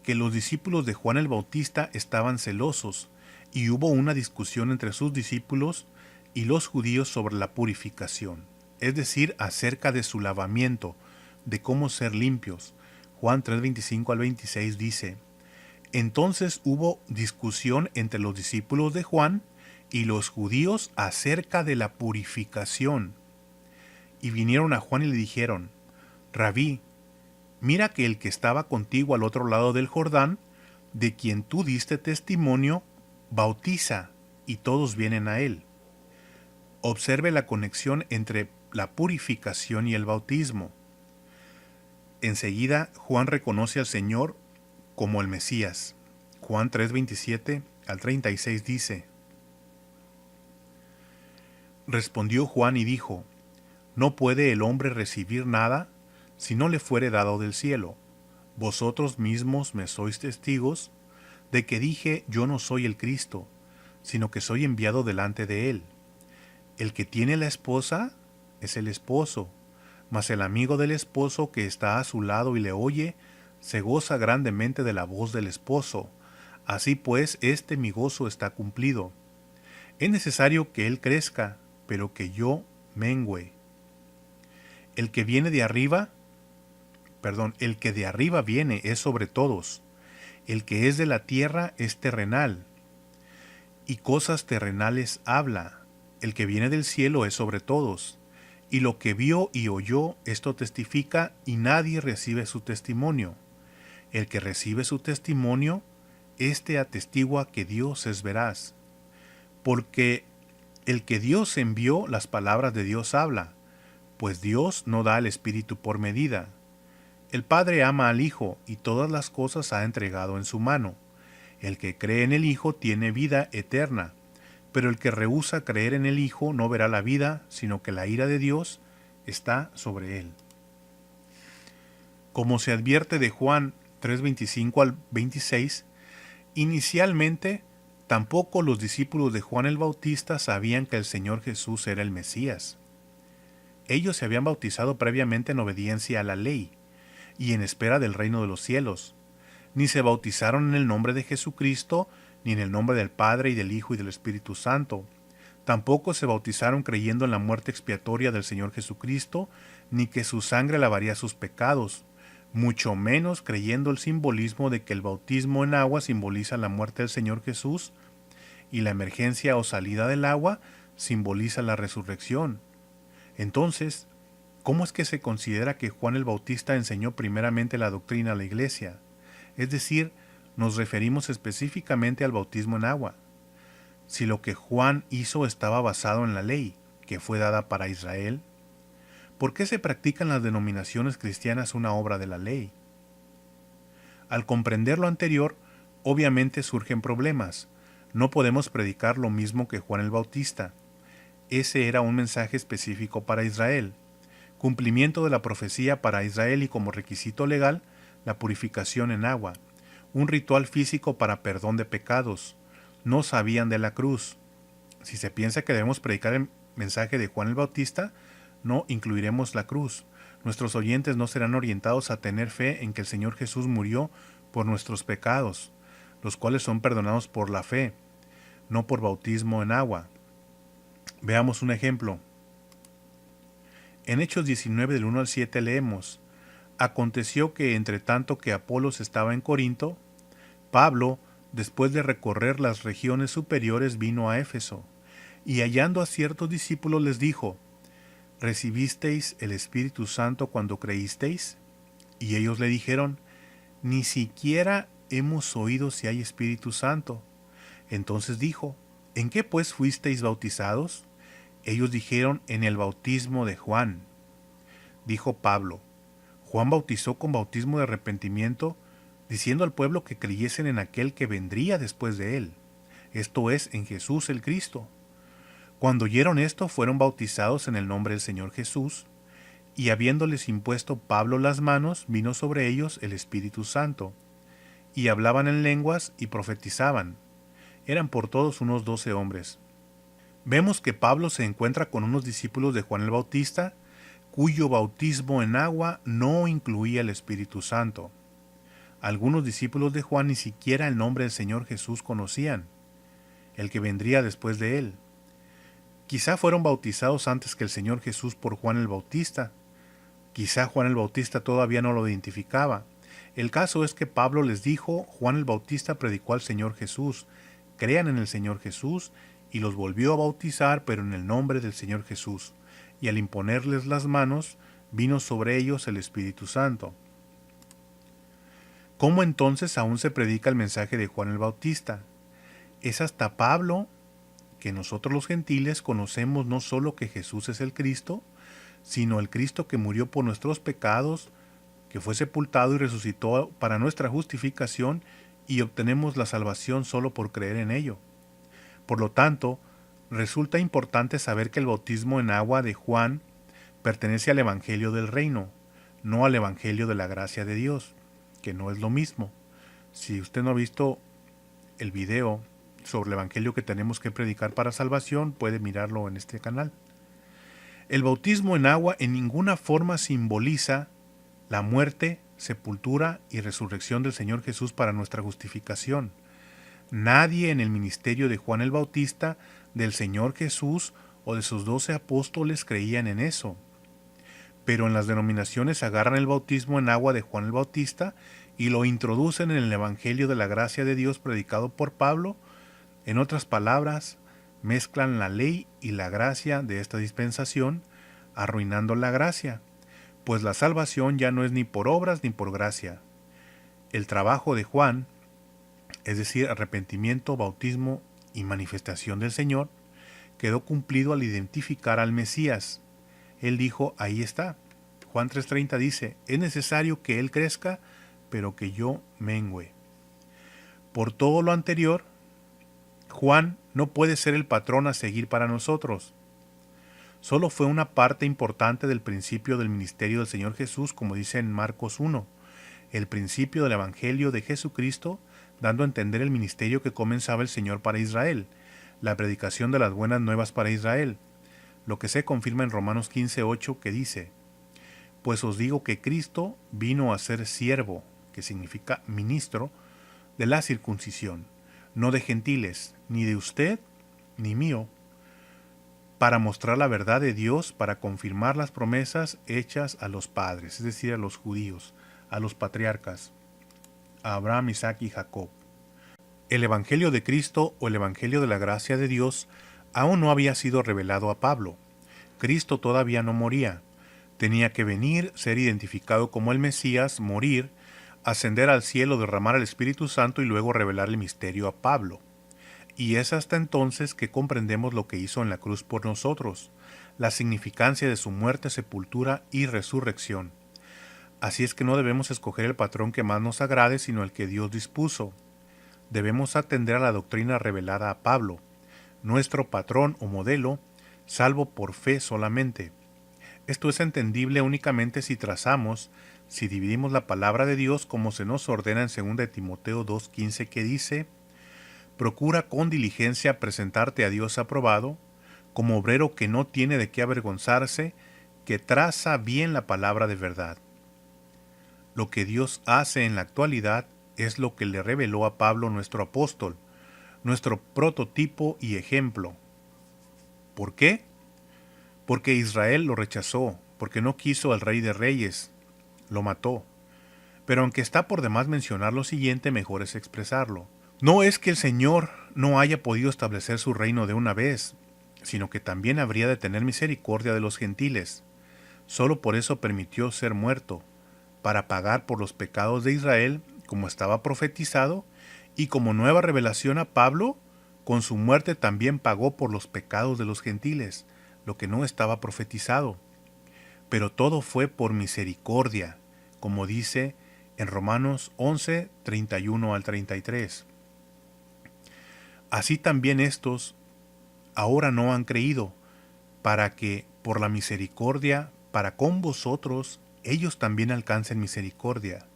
que los discípulos de Juan el Bautista estaban celosos y hubo una discusión entre sus discípulos y los judíos sobre la purificación, es decir, acerca de su lavamiento, de cómo ser limpios. Juan 3:25 al 26 dice: Entonces hubo discusión entre los discípulos de Juan y los judíos acerca de la purificación. Y vinieron a Juan y le dijeron: Rabí, mira que el que estaba contigo al otro lado del Jordán, de quien tú diste testimonio, bautiza, y todos vienen a él. Observe la conexión entre la purificación y el bautismo. Enseguida, Juan reconoce al Señor como el Mesías. Juan 3:27 al 36 dice: Respondió Juan y dijo: No puede el hombre recibir nada si no le fuere dado del cielo. Vosotros mismos me sois testigos de que dije: Yo no soy el Cristo, sino que soy enviado delante de él. El que tiene la esposa es el esposo, mas el amigo del esposo que está a su lado y le oye, se goza grandemente de la voz del esposo. Así pues, mi gozo está cumplido. Es necesario que él crezca, pero que yo mengüe. El que de arriba viene es sobre todos. El que es de la tierra es terrenal, y cosas terrenales habla. El que viene del cielo es sobre todos. Y lo que vio y oyó, esto testifica, y nadie recibe su testimonio. El que recibe su testimonio, éste atestigua que Dios es veraz. Porque el que Dios envió, las palabras de Dios habla, pues Dios no da al Espíritu por medida. El Padre ama al Hijo, y todas las cosas ha entregado en su mano. El que cree en el Hijo tiene vida eterna, pero el que rehúsa creer en el Hijo no verá la vida, sino que la ira de Dios está sobre él. Como se advierte de Juan 3:25 al 26, inicialmente tampoco los discípulos de Juan el Bautista sabían que el Señor Jesús era el Mesías. Ellos se habían bautizado previamente en obediencia a la ley y en espera del reino de los cielos. Ni se bautizaron en el nombre de Jesucristo, ni en el nombre del Padre y del Hijo y del Espíritu Santo. Tampoco se bautizaron creyendo en la muerte expiatoria del Señor Jesucristo, ni que su sangre lavaría sus pecados, mucho menos creyendo el simbolismo de que el bautismo en agua simboliza la muerte del Señor Jesús y la emergencia o salida del agua simboliza la resurrección. Entonces, ¿cómo es que se considera que Juan el Bautista enseñó primeramente la doctrina a la Iglesia? Es decir, nos referimos específicamente al bautismo en agua. Si lo que Juan hizo estaba basado en la ley, que fue dada para Israel, ¿por qué se practican las denominaciones cristianas una obra de la ley? Al comprender lo anterior, obviamente surgen problemas. No podemos predicar lo mismo que Juan el Bautista. Ese era un mensaje específico para Israel. Cumplimiento de la profecía para Israel y como requisito legal, la purificación en agua. Un ritual físico para perdón de pecados. No sabían de la cruz. Si se piensa que debemos predicar el mensaje de Juan el Bautista, no incluiremos la cruz. Nuestros oyentes no serán orientados a tener fe en que el Señor Jesús murió por nuestros pecados, los cuales son perdonados por la fe, no por bautismo en agua. Veamos un ejemplo. En Hechos 19 del 1 al 7 leemos: Aconteció que entre tanto que Apolos estaba en Corinto, Pablo, después de recorrer las regiones superiores, vino a Éfeso, y hallando a ciertos discípulos les dijo: ¿Recibisteis el Espíritu Santo cuando creísteis? Y ellos le dijeron: Ni siquiera hemos oído si hay Espíritu Santo. Entonces dijo: ¿En qué pues fuisteis bautizados? Ellos dijeron: En el bautismo de Juan. Dijo Pablo: Juan bautizó con bautismo de arrepentimiento, diciendo al pueblo que creyesen en aquel que vendría después de él, esto es, en Jesús el Cristo. Cuando oyeron esto, fueron bautizados en el nombre del Señor Jesús, y habiéndoles impuesto Pablo las manos, vino sobre ellos el Espíritu Santo, y hablaban en lenguas y profetizaban. Eran por todos unos 12 hombres. Vemos que Pablo se encuentra con unos discípulos de Juan el Bautista, cuyo bautismo en agua no incluía el Espíritu Santo. Algunos discípulos de Juan ni siquiera el nombre del Señor Jesús conocían, el que vendría después de él. Quizá fueron bautizados antes que el Señor Jesús por Juan el Bautista. Quizá Juan el Bautista todavía no lo identificaba. El caso es que Pablo les dijo, Juan el Bautista predicó al Señor Jesús, crean en el Señor Jesús, y los volvió a bautizar, pero en el nombre del Señor Jesús. Y al imponerles las manos, vino sobre ellos el Espíritu Santo. ¿Cómo entonces aún se predica el mensaje de Juan el Bautista? Es hasta Pablo que nosotros los gentiles conocemos no solo que Jesús es el Cristo, sino el Cristo que murió por nuestros pecados, que fue sepultado y resucitó para nuestra justificación, y obtenemos la salvación solo por creer en ello. Por lo tanto, resulta importante saber que el bautismo en agua de Juan pertenece al Evangelio del Reino, no al Evangelio de la gracia de Dios, que no es lo mismo. Si usted no ha visto el video sobre el Evangelio que tenemos que predicar para salvación, puede mirarlo en este canal. El bautismo en agua en ninguna forma simboliza la muerte, sepultura y resurrección del Señor Jesús para nuestra justificación. Nadie en el ministerio de Juan el Bautista, del Señor Jesús o de sus 12 apóstoles creían en eso. Pero en las denominaciones agarran el bautismo en agua de Juan el Bautista y lo introducen en el Evangelio de la gracia de Dios predicado por Pablo. En otras palabras, mezclan la ley y la gracia de esta dispensación, arruinando la gracia, pues la salvación ya no es ni por obras ni por gracia. El trabajo de Juan, es decir, arrepentimiento, bautismo y manifestación del Señor, quedó cumplido al identificar al Mesías. Él dijo, ahí está. Juan 3:30 dice, es necesario que Él crezca, pero que yo mengüe. Por todo lo anterior, Juan no puede ser el patrón a seguir para nosotros. Solo fue una parte importante del principio del ministerio del Señor Jesús, como dice en Marcos 1, el principio del Evangelio de Jesucristo, dando a entender el ministerio que comenzaba el Señor para Israel, la predicación de las buenas nuevas para Israel, lo que se confirma en Romanos 15:8, que dice, pues os digo que Cristo vino a ser siervo, que significa ministro, de la circuncisión, no de gentiles, ni de usted, ni mío, para mostrar la verdad de Dios, para confirmar las promesas hechas a los padres, es decir, a los judíos, a los patriarcas, a Abraham, Isaac y Jacob. El Evangelio de Cristo o el Evangelio de la gracia de Dios aún no había sido revelado a Pablo. Cristo todavía no moría. Tenía que venir, ser identificado como el Mesías, morir, ascender al cielo, derramar el Espíritu Santo y luego revelar el misterio a Pablo. Y es hasta entonces que comprendemos lo que hizo en la cruz por nosotros, la significancia de su muerte, sepultura y resurrección. Así es que no debemos escoger el patrón que más nos agrade, sino el que Dios dispuso. Debemos atender a la doctrina revelada a Pablo, nuestro patrón o modelo, salvo por fe solamente. Esto es entendible únicamente si trazamos, si dividimos la palabra de Dios como se nos ordena en 2 Timoteo 2:15, que dice, procura con diligencia presentarte a Dios aprobado, como obrero que no tiene de qué avergonzarse, que traza bien la palabra de verdad. Lo que Dios hace en la actualidad es lo que le reveló a Pablo nuestro apóstol, nuestro prototipo y ejemplo. ¿Por qué? Porque Israel lo rechazó, porque no quiso al Rey de Reyes, lo mató. Pero aunque está por demás mencionar lo siguiente, mejor es expresarlo. No es que el Señor no haya podido establecer su reino de una vez, sino que también habría de tener misericordia de los gentiles. Solo por eso permitió ser muerto, para pagar por los pecados de Israel, como estaba profetizado, y como nueva revelación a Pablo, con su muerte también pagó por los pecados de los gentiles, lo que no estaba profetizado. Pero todo fue por misericordia, como dice en Romanos 11, 31 al 33. Así también estos ahora no han creído, para que, por la misericordia, para con vosotros, ellos también alcancen misericordia.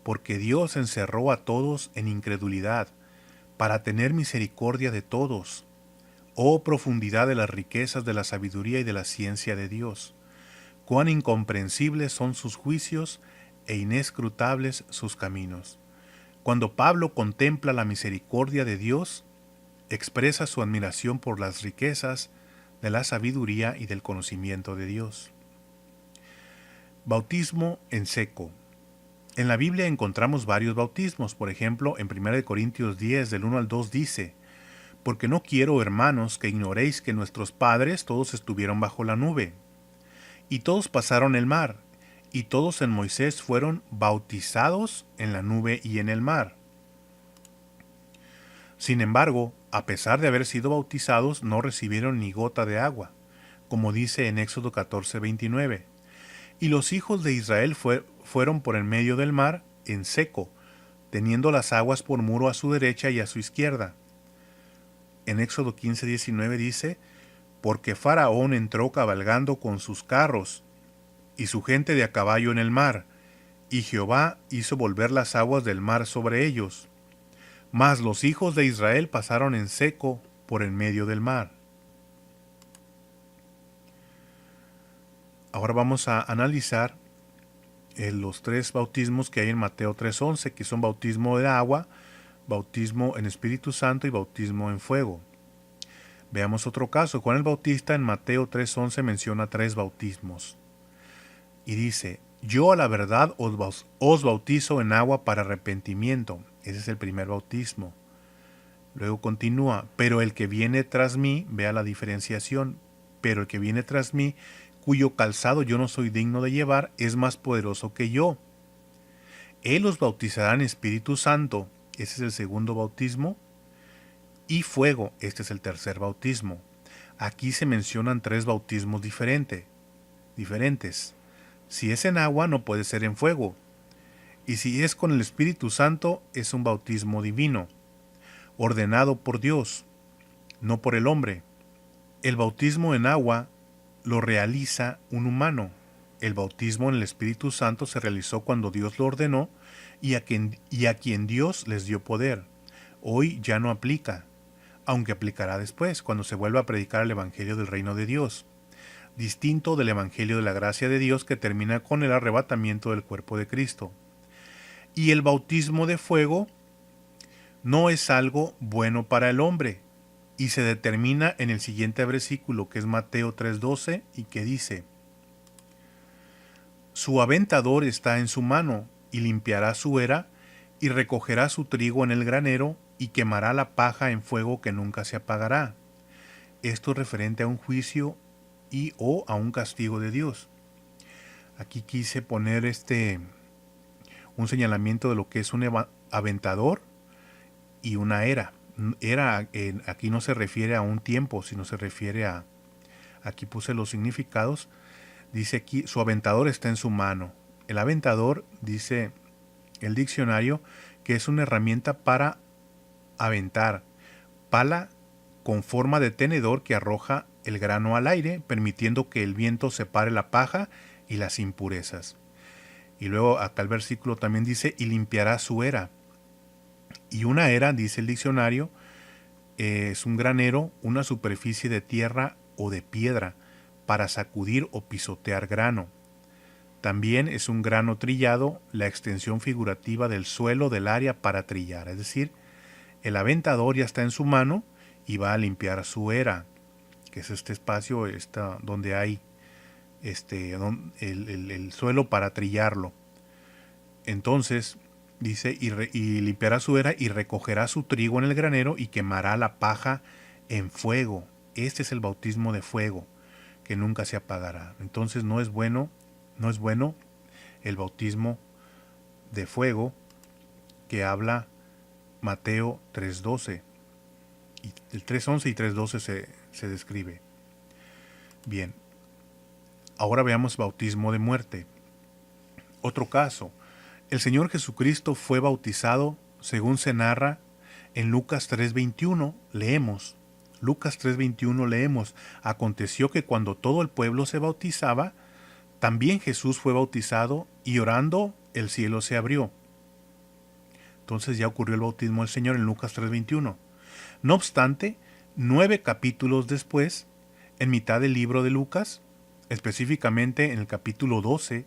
Porque Dios encerró a todos en incredulidad, para tener misericordia de todos. Oh profundidad de las riquezas de la sabiduría y de la ciencia de Dios. Cuán incomprensibles son sus juicios e inescrutables sus caminos. Cuando Pablo contempla la misericordia de Dios, expresa su admiración por las riquezas, de la sabiduría y del conocimiento de Dios. Bautismo en seco. En la Biblia encontramos varios bautismos. Por ejemplo, en 1 Corintios 10, del 1 al 2 dice: porque no quiero, hermanos, que ignoréis que nuestros padres todos estuvieron bajo la nube, y todos pasaron el mar, y todos en Moisés fueron bautizados en la nube y en el mar. Sin embargo, a pesar de haber sido bautizados, no recibieron ni gota de agua, como dice en Éxodo 14:29. Y los hijos de Israel fueron por el medio del mar en seco, teniendo las aguas por muro a su derecha y a su izquierda. En Éxodo 15:19 dice: porque Faraón entró cabalgando con sus carros y su gente de a caballo en el mar, y Jehová hizo volver las aguas del mar sobre ellos. Mas los hijos de Israel pasaron en seco por en medio del mar. Ahora vamos a analizar los tres bautismos que hay en Mateo 3:11, que son bautismo de agua, bautismo en Espíritu Santo y bautismo en fuego. Veamos otro caso. Juan el Bautista en Mateo 3:11 menciona tres bautismos. Y dice: yo a la verdad os bautizo en agua para arrepentimiento. Ese es el primer bautismo. Luego continúa: pero el que viene tras mí, vea la diferenciación, pero el que viene tras mí, cuyo calzado yo no soy digno de llevar, es más poderoso que yo. Él os bautizará en Espíritu Santo. Ese es el segundo bautismo. Y fuego. Este es el tercer bautismo. Aquí se mencionan tres bautismos diferentes. Si es en agua, no puede ser en fuego. Y si es con el Espíritu Santo, es un bautismo divino, ordenado por Dios, no por el hombre. El bautismo en agua lo realiza un humano. El bautismo en el Espíritu Santo se realizó cuando Dios lo ordenó y a quien Dios les dio poder. Hoy ya no aplica, aunque aplicará después, cuando se vuelva a predicar el Evangelio del Reino de Dios, distinto del Evangelio de la gracia de Dios que termina con el arrebatamiento del cuerpo de Cristo. Y el bautismo de fuego no es algo bueno para el hombre, y se determina en el siguiente versículo, que es Mateo 3:12, y que dice: su aventador está en su mano, y limpiará su era, y recogerá su trigo en el granero, y quemará la paja en fuego que nunca se apagará. Esto es referente a un juicio o a un castigo de Dios. Aquí quise poner un señalamiento de lo que es un aventador y una era. Aquí no se refiere a un tiempo, sino se refiere a... Aquí puse los significados. Dice aquí: su aventador está en su mano. El aventador, dice el diccionario, que es una herramienta para aventar, pala con forma de tenedor que arroja el grano al aire, permitiendo que el viento separe la paja y las impurezas. Y luego acá el versículo también dice: y limpiará su era. Y una era, dice el diccionario, es un granero, una superficie de tierra o de piedra para sacudir o pisotear grano. También es un grano trillado, la extensión figurativa del suelo del área para trillar. Es decir, el aventador ya está en su mano y va a limpiar su era, que es este espacio donde hay el suelo para trillarlo. Entonces dice: y limpiará su era y recogerá su trigo en el granero y quemará la paja en fuego. Este es el bautismo de fuego, que nunca se apagará. Entonces no es bueno el bautismo de fuego que habla Mateo 3:12. Y el 3:11 y 3:12 se describe. Bien, ahora veamos bautismo de muerte. Otro caso: el Señor Jesucristo fue bautizado, según se narra en Lucas 3:21. Leemos: aconteció que cuando todo el pueblo se bautizaba, también Jesús fue bautizado, y orando el cielo se abrió. Entonces ya ocurrió el bautismo del Señor en Lucas 3:21. No obstante, 9 capítulos después, en mitad del libro de Lucas, específicamente en el capítulo 12,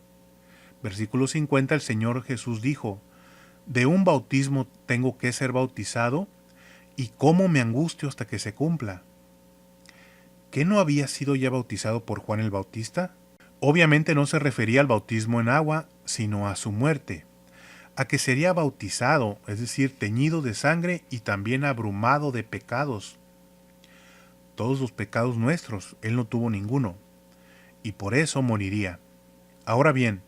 versículo 50, el Señor Jesús dijo: de un bautismo tengo que ser bautizado, y cómo me angustio hasta que se cumpla. ¿qué no había sido ya bautizado por Juan el Bautista? Obviamente no se refería al bautismo en agua, sino a su muerte, a que sería bautizado, es decir, teñido de sangre y también abrumado de pecados. Todos los pecados nuestros, él no tuvo ninguno, y por eso moriría. Ahora bien,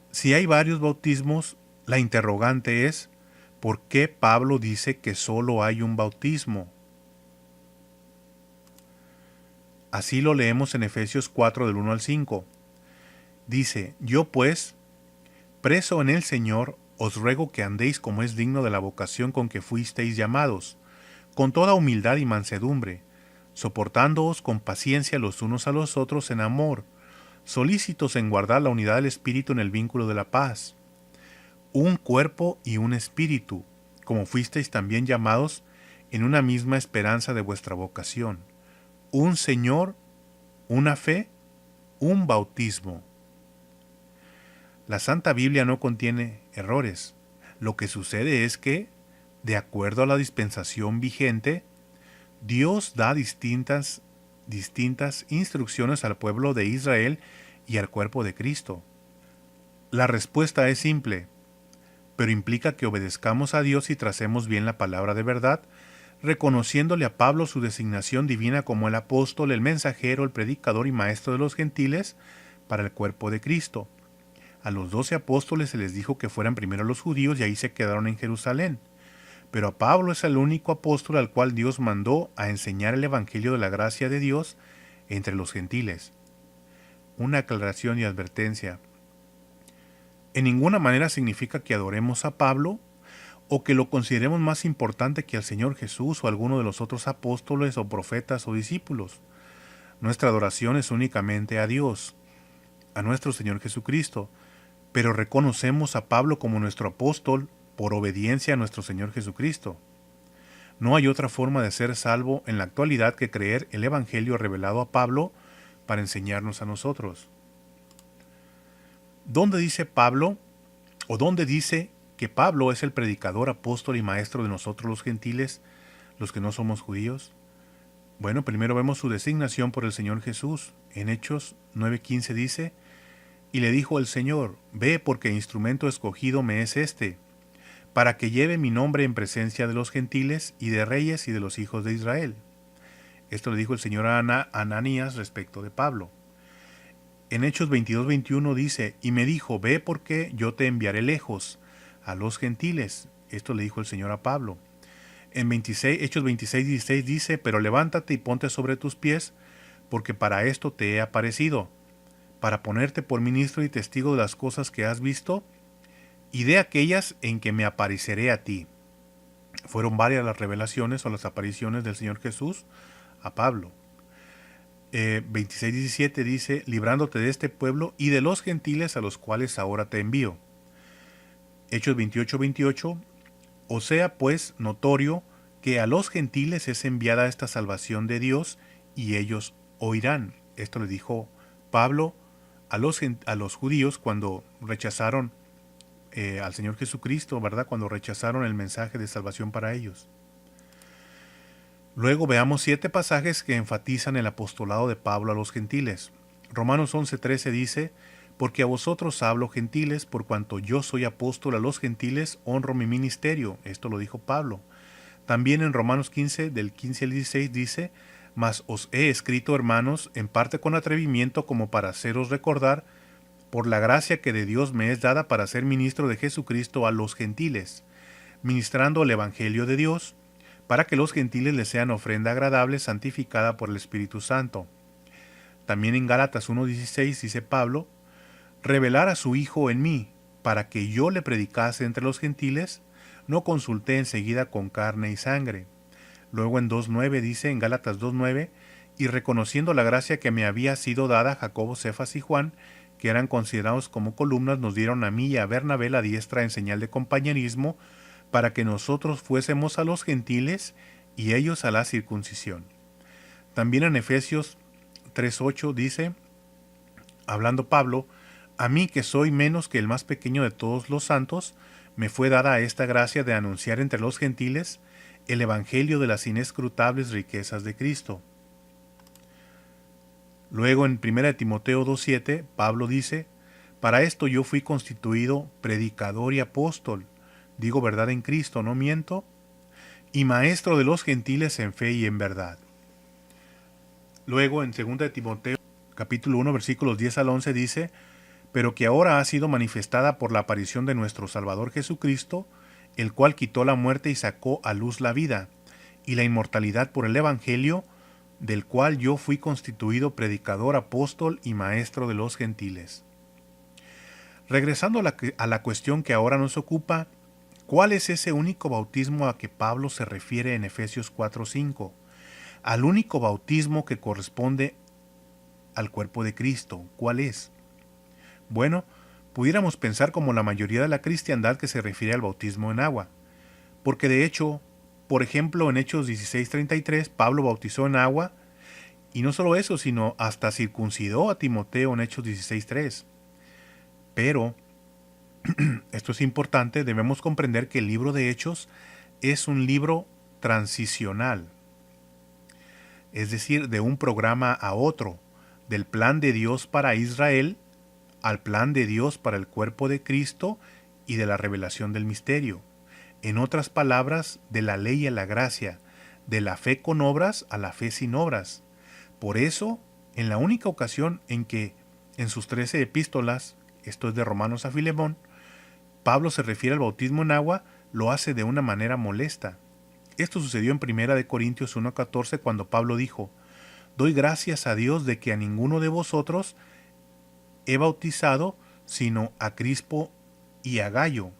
si hay varios bautismos, la interrogante es, ¿por qué Pablo dice que solo hay un bautismo? Así lo leemos en Efesios 4 del 1 al 5. Dice, yo pues, preso en el Señor, os ruego que andéis como es digno de la vocación con que fuisteis llamados, con toda humildad y mansedumbre, soportándoos con paciencia los unos a los otros en amor, solícitos en guardar la unidad del Espíritu en el vínculo de la paz. Un cuerpo y un espíritu, como fuisteis también llamados en una misma esperanza de vuestra vocación. Un Señor, una fe, un bautismo. La Santa Biblia no contiene errores. Lo que sucede es que, de acuerdo a la dispensación vigente, Dios da distintas instrucciones al pueblo de Israel y al cuerpo de Cristo. La respuesta es simple, pero implica que obedezcamos a Dios y tracemos bien la palabra de verdad, reconociéndole a Pablo su designación divina como el apóstol, el mensajero, el predicador y maestro de los gentiles para el cuerpo de Cristo. A los 12 apóstoles se les dijo que fueran primero los judíos y ahí se quedaron en Jerusalén. Pero a Pablo es el único apóstol al cual Dios mandó a enseñar el evangelio de la gracia de Dios entre los gentiles. Una aclaración y advertencia. En ninguna manera significa que adoremos a Pablo o que lo consideremos más importante que al Señor Jesús o alguno de los otros apóstoles o profetas o discípulos. Nuestra adoración es únicamente a Dios, a nuestro Señor Jesucristo, pero reconocemos a Pablo como nuestro apóstol por obediencia a nuestro Señor Jesucristo. No hay otra forma de ser salvo en la actualidad que creer el Evangelio revelado a Pablo para enseñarnos a nosotros. ¿Dónde dice Pablo, o dónde dice que Pablo es el predicador, apóstol y maestro de nosotros los gentiles, los que no somos judíos? Bueno, primero vemos su designación por el Señor Jesús. En Hechos 9:15 dice, y le dijo el Señor, ve porque instrumento escogido me es este, para que lleve mi nombre en presencia de los gentiles y de reyes y de los hijos de Israel. Esto le dijo el Señor a Ananías respecto de Pablo. En Hechos 22:21 dice, y me dijo, ve porque yo te enviaré lejos a los gentiles. Esto le dijo el Señor a Pablo. En Hechos 26:16 dice, pero levántate y ponte sobre tus pies, porque para esto te he aparecido, para ponerte por ministro y testigo de las cosas que has visto, y de aquellas en que me apareceré a ti. Fueron varias las revelaciones o las apariciones del Señor Jesús a Pablo. 26:17 dice, librándote de este pueblo y de los gentiles a los cuales ahora te envío. Hechos 28:28, o sea pues notorio que a los gentiles es enviada esta salvación de Dios y ellos oirán. Esto le dijo Pablo a los judíos cuando rechazaron al Señor Jesucristo, ¿verdad? Cuando rechazaron el mensaje de salvación para ellos. Luego veamos 7 pasajes que enfatizan el apostolado de Pablo a los gentiles. Romanos 11:13 dice, porque a vosotros hablo gentiles, por cuanto yo soy apóstol a los gentiles, honro mi ministerio. Esto lo dijo Pablo. También en Romanos 15, del 15 al 16 dice, mas os he escrito, hermanos, en parte con atrevimiento, como para haceros recordar, por la gracia que de Dios me es dada para ser ministro de Jesucristo a los gentiles, ministrando el evangelio de Dios, para que los gentiles les sean ofrenda agradable, santificada por el Espíritu Santo. También en Gálatas 1:16 dice Pablo, revelar a su Hijo en mí, para que yo le predicase entre los gentiles, no consulté enseguida con carne y sangre. Luego en 2:9 dice, en Gálatas 2:9, y reconociendo la gracia que me había sido dada, Jacobo, Cefas y Juan, que eran considerados como columnas, nos dieron a mí y a Bernabé la diestra en señal de compañerismo, para que nosotros fuésemos a los gentiles y ellos a la circuncisión. También en Efesios 3:8 dice, hablando Pablo, a mí que soy menos que el más pequeño de todos los santos, me fue dada esta gracia de anunciar entre los gentiles el evangelio de las inescrutables riquezas de Cristo. Luego en 1 Timoteo 2:7, Pablo dice, para esto yo fui constituido predicador y apóstol, digo verdad en Cristo, no miento, y maestro de los gentiles en fe y en verdad. Luego en 2 Timoteo capítulo 1 versículos 10 al 11 dice, pero que ahora ha sido manifestada por la aparición de nuestro Salvador Jesucristo, el cual quitó la muerte y sacó a luz la vida, y la inmortalidad por el Evangelio, del cual yo fui constituido predicador, apóstol y maestro de los gentiles. Regresando a la cuestión que ahora nos ocupa, ¿cuál es ese único bautismo a que Pablo se refiere en Efesios 4:5? Al único bautismo que corresponde al cuerpo de Cristo. ¿Cuál es? Bueno, pudiéramos pensar como la mayoría de la cristiandad que se refiere al bautismo en agua, porque de hecho, por ejemplo, en Hechos 16:33, Pablo bautizó en agua, y no solo eso, sino hasta circuncidó a Timoteo en Hechos 16:3. Pero, esto es importante, debemos comprender que el libro de Hechos es un libro transicional, es decir, de un programa a otro, del plan de Dios para Israel al plan de Dios para el cuerpo de Cristo y de la revelación del misterio. En otras palabras, de la ley a la gracia, de la fe con obras a la fe sin obras. Por eso, en la única ocasión en que en sus 13 epístolas, esto es de Romanos a Filemón, Pablo se refiere al bautismo en agua, lo hace de una manera molesta. Esto sucedió en 1 Corintios 1:14 cuando Pablo dijo, doy gracias a Dios de que a ninguno de vosotros he bautizado sino a Crispo y a Gayo.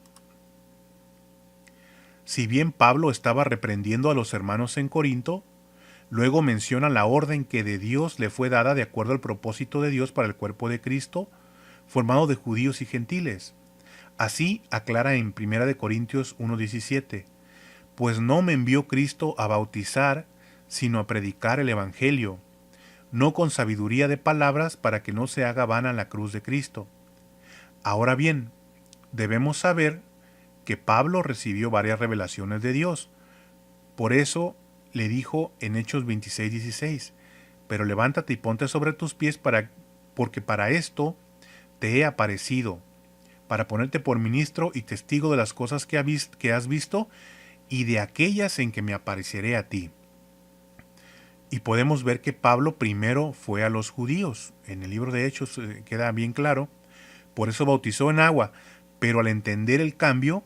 Si bien Pablo estaba reprendiendo a los hermanos en Corinto, luego menciona la orden que de Dios le fue dada de acuerdo al propósito de Dios para el cuerpo de Cristo, formado de judíos y gentiles. Así aclara en 1 Corintios 1:17, pues no me envió Cristo a bautizar, sino a predicar el Evangelio, no con sabiduría de palabras para que no se haga vana la cruz de Cristo. Ahora bien, debemos saber que Pablo recibió varias revelaciones de Dios. Por eso le dijo en Hechos 26:16, pero levántate y ponte sobre tus pies porque para esto te he aparecido, para ponerte por ministro y testigo de las cosas que has visto y de aquellas en que me apareceré a ti. Y podemos ver que Pablo primero fue a los judíos. En el libro de Hechos queda bien claro. Por eso bautizó en agua. Pero al entender el cambio,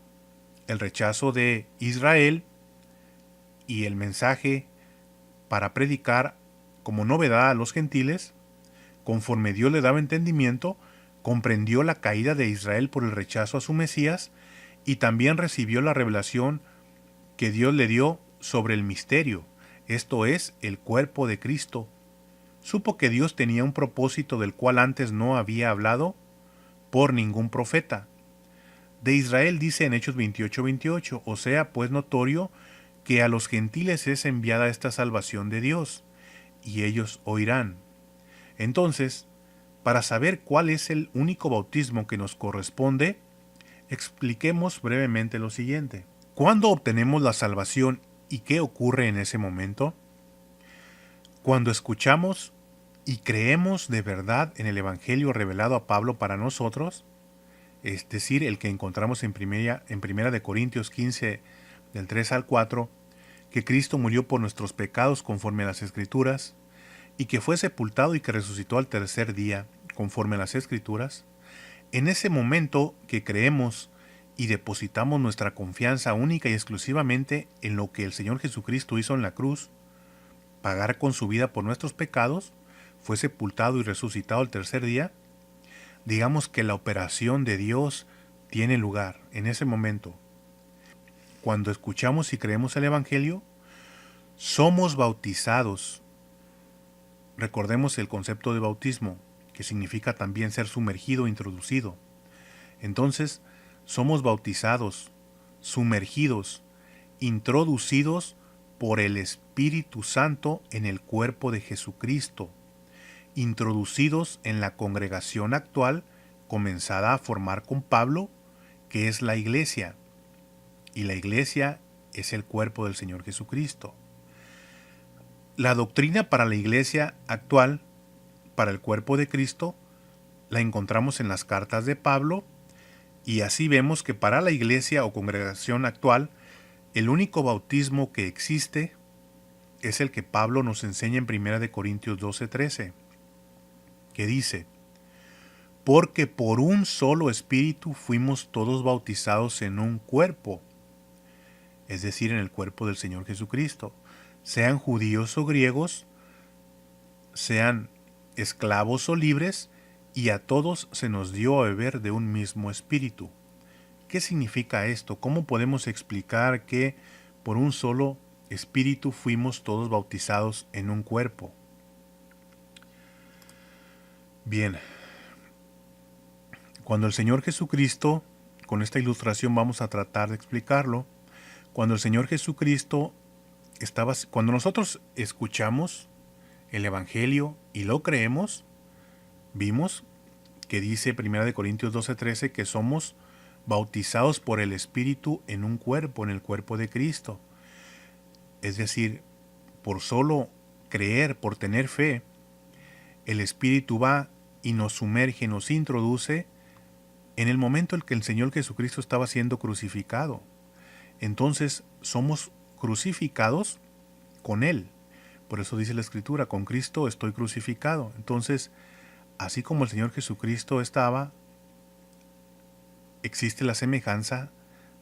el rechazo de Israel y el mensaje para predicar como novedad a los gentiles, conforme Dios le daba entendimiento, comprendió la caída de Israel por el rechazo a su Mesías y también recibió la revelación que Dios le dio sobre el misterio, esto es, el cuerpo de Cristo. Supo que Dios tenía un propósito del cual antes no había hablado por ningún profeta. De Israel dice en Hechos 28:28, o sea, pues notorio que a los gentiles es enviada esta salvación de Dios, y ellos oirán. Entonces, para saber cuál es el único bautismo que nos corresponde, expliquemos brevemente lo siguiente. ¿Cuándo obtenemos la salvación y qué ocurre en ese momento? Cuando escuchamos y creemos de verdad en el Evangelio revelado a Pablo para nosotros, es decir, el que encontramos en primera de Corintios 15, del 3 al 4, que Cristo murió por nuestros pecados conforme a las Escrituras, y que fue sepultado y que resucitó al tercer día conforme a las Escrituras, en ese momento que creemos y depositamos nuestra confianza única y exclusivamente en lo que el Señor Jesucristo hizo en la cruz, pagar con su vida por nuestros pecados, fue sepultado y resucitado al tercer día, digamos que la operación de Dios tiene lugar en ese momento. Cuando escuchamos y creemos el Evangelio, somos bautizados. Recordemos el concepto de bautismo, que significa también ser sumergido, introducido. Entonces, somos bautizados, sumergidos, introducidos por el Espíritu Santo en el cuerpo de Jesucristo, introducidos en la congregación actual comenzada a formar con Pablo, que es la iglesia, y la iglesia es el cuerpo del Señor Jesucristo. La doctrina para la iglesia actual para el cuerpo de Cristo la encontramos en las cartas de Pablo, y así vemos que para la iglesia o congregación actual, el único bautismo que existe es el que Pablo nos enseña en 1 Corintios 12:13, que dice: porque por un solo espíritu fuimos todos bautizados en un cuerpo, es decir, en el cuerpo del Señor Jesucristo, sean judíos o griegos, sean esclavos o libres, y a todos se nos dio a beber de un mismo espíritu. ¿Qué significa esto? ¿Cómo podemos explicar que por un solo espíritu fuimos todos bautizados en un cuerpo? Bien, cuando el Señor Jesucristo, con esta ilustración vamos a tratar de explicarlo, cuando el Señor Jesucristo cuando nosotros escuchamos el Evangelio y lo creemos, vimos que dice 1 Corintios 12:13 que somos bautizados por el Espíritu en un cuerpo, en el cuerpo de Cristo. Es decir, por solo creer, por tener fe, el Espíritu va y nos sumerge, nos introduce en el momento en que el Señor Jesucristo estaba siendo crucificado. Entonces somos crucificados con Él. Por eso dice la Escritura, con Cristo estoy crucificado. Entonces, así como el Señor Jesucristo estaba, existe la semejanza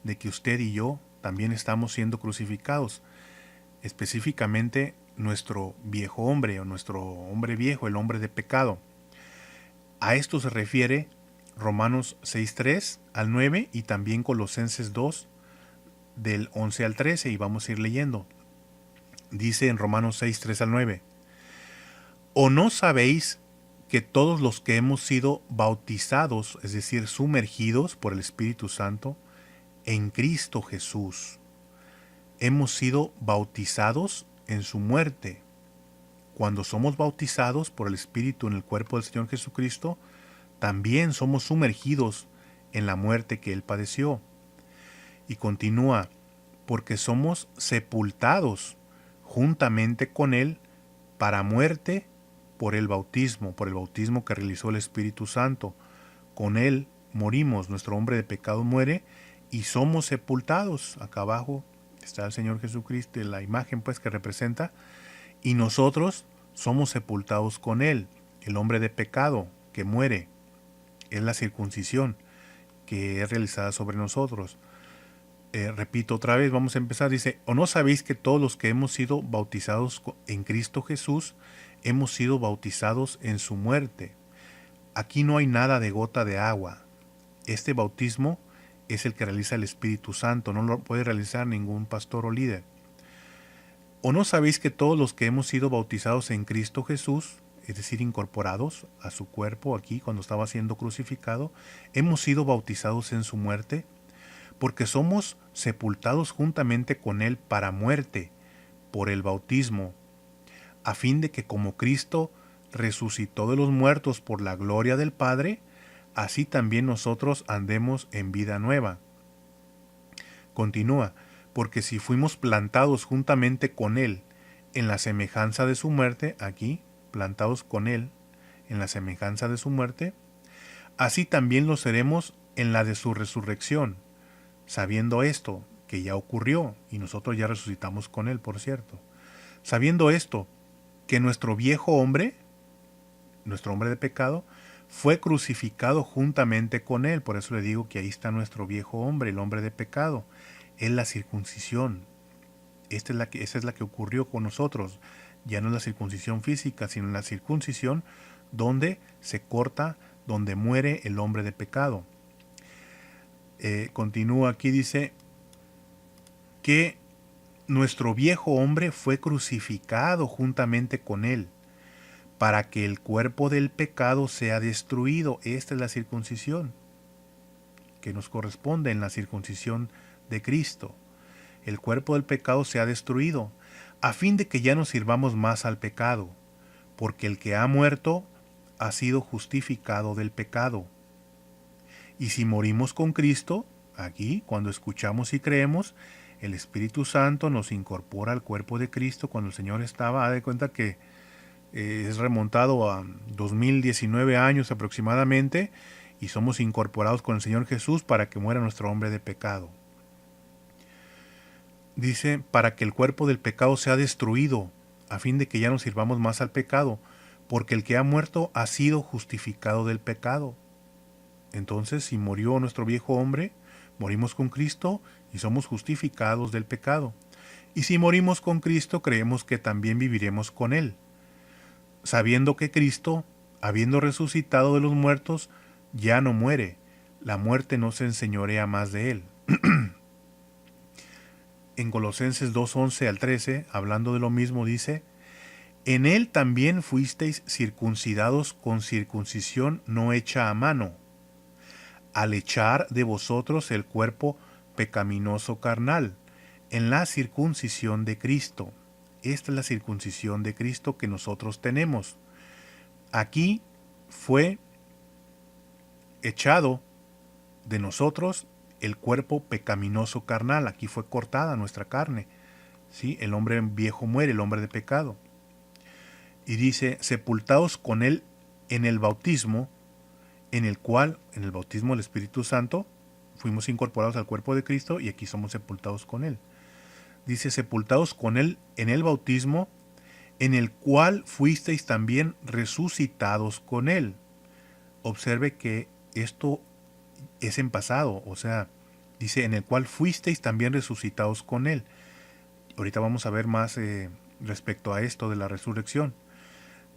de que usted y yo también estamos siendo crucificados. Específicamente nuestro viejo hombre o nuestro hombre viejo, el hombre de pecado. A esto se refiere Romanos 6:3 al 9 y también Colosenses 2 del 11 al 13, y vamos a ir leyendo. Dice en Romanos 6:3 al 9: ¿O no sabéis que todos los que hemos sido bautizados, es decir, sumergidos por el Espíritu Santo, en Cristo Jesús, hemos sido bautizados en su muerte? Cuando somos bautizados por el Espíritu en el cuerpo del Señor Jesucristo, también somos sumergidos en la muerte que Él padeció. Y continúa, porque somos sepultados juntamente con Él para muerte por el bautismo que realizó el Espíritu Santo. Con Él morimos, nuestro hombre de pecado muere y somos sepultados. Acá abajo está el Señor Jesucristo, la imagen pues que representa, y nosotros somos sepultados con Él. El hombre de pecado que muere es la circuncisión que es realizada sobre nosotros. Repito otra vez, vamos a empezar, dice: ¿o no sabéis que todos los que hemos sido bautizados en Cristo Jesús, hemos sido bautizados en su muerte? Aquí no hay nada de gota de agua. Este bautismo es el que realiza el Espíritu Santo, no lo puede realizar ningún pastor o líder. ¿O no sabéis que todos los que hemos sido bautizados en Cristo Jesús, es decir, incorporados a su cuerpo aquí cuando estaba siendo crucificado, hemos sido bautizados en su muerte? Porque somos sepultados juntamente con Él para muerte, por el bautismo, a fin de que como Cristo resucitó de los muertos por la gloria del Padre, así también nosotros andemos en vida nueva. Continúa, porque si fuimos plantados juntamente con Él en la semejanza de su muerte, aquí, plantados con Él en la semejanza de su muerte, así también lo seremos en la de su resurrección, sabiendo esto, que ya ocurrió, y nosotros ya resucitamos con Él, por cierto. Sabiendo esto, que nuestro viejo hombre, nuestro hombre de pecado, fue crucificado juntamente con Él. Por eso le digo que ahí está nuestro viejo hombre, el hombre de pecado. Es la circuncisión. Esa es la que ocurrió con nosotros. Ya no es la circuncisión física, sino la circuncisión donde se corta, donde muere el hombre de pecado. Continúa aquí, dice que nuestro viejo hombre fue crucificado juntamente con Él, para que el cuerpo del pecado sea destruido. Esta es la circuncisión que nos corresponde en la circuncisión de Cristo. El cuerpo del pecado sea destruido, a fin de que ya no sirvamos más al pecado, porque el que ha muerto ha sido justificado del pecado. Y si morimos con Cristo, aquí, cuando escuchamos y creemos, el Espíritu Santo nos incorpora al cuerpo de Cristo. Cuando el Señor estaba, haz de cuenta que Es remontado a 2019 años aproximadamente, y somos incorporados con el Señor Jesús para que muera nuestro hombre de pecado. Dice, para que el cuerpo del pecado sea destruido, a fin de que ya no sirvamos más al pecado, porque el que ha muerto ha sido justificado del pecado. Entonces, si murió nuestro viejo hombre, morimos con Cristo y somos justificados del pecado. Y si morimos con Cristo, creemos que también viviremos con Él, sabiendo que Cristo, habiendo resucitado de los muertos, ya no muere. La muerte no se enseñorea más de Él. En Colosenses 2:11 al 13, hablando de lo mismo, dice, en Él también fuisteis circuncidados con circuncisión no hecha a mano, al echar de vosotros el cuerpo pecaminoso carnal, en la circuncisión de Cristo. Esta es la circuncisión de Cristo que nosotros tenemos. Aquí fue echado de nosotros el cuerpo pecaminoso carnal. Aquí fue cortada nuestra carne. ¿Sí? El hombre viejo muere, el hombre de pecado. Y dice, sepultados con Él en el bautismo, en el cual, en el bautismo del Espíritu Santo, fuimos incorporados al cuerpo de Cristo y aquí somos sepultados con Él. Dice, sepultados con Él en el bautismo, en el cual fuisteis también resucitados con Él. Observe que esto es en pasado, o sea, dice, en el cual fuisteis también resucitados con Él. Ahorita vamos a ver más respecto a esto de la resurrección.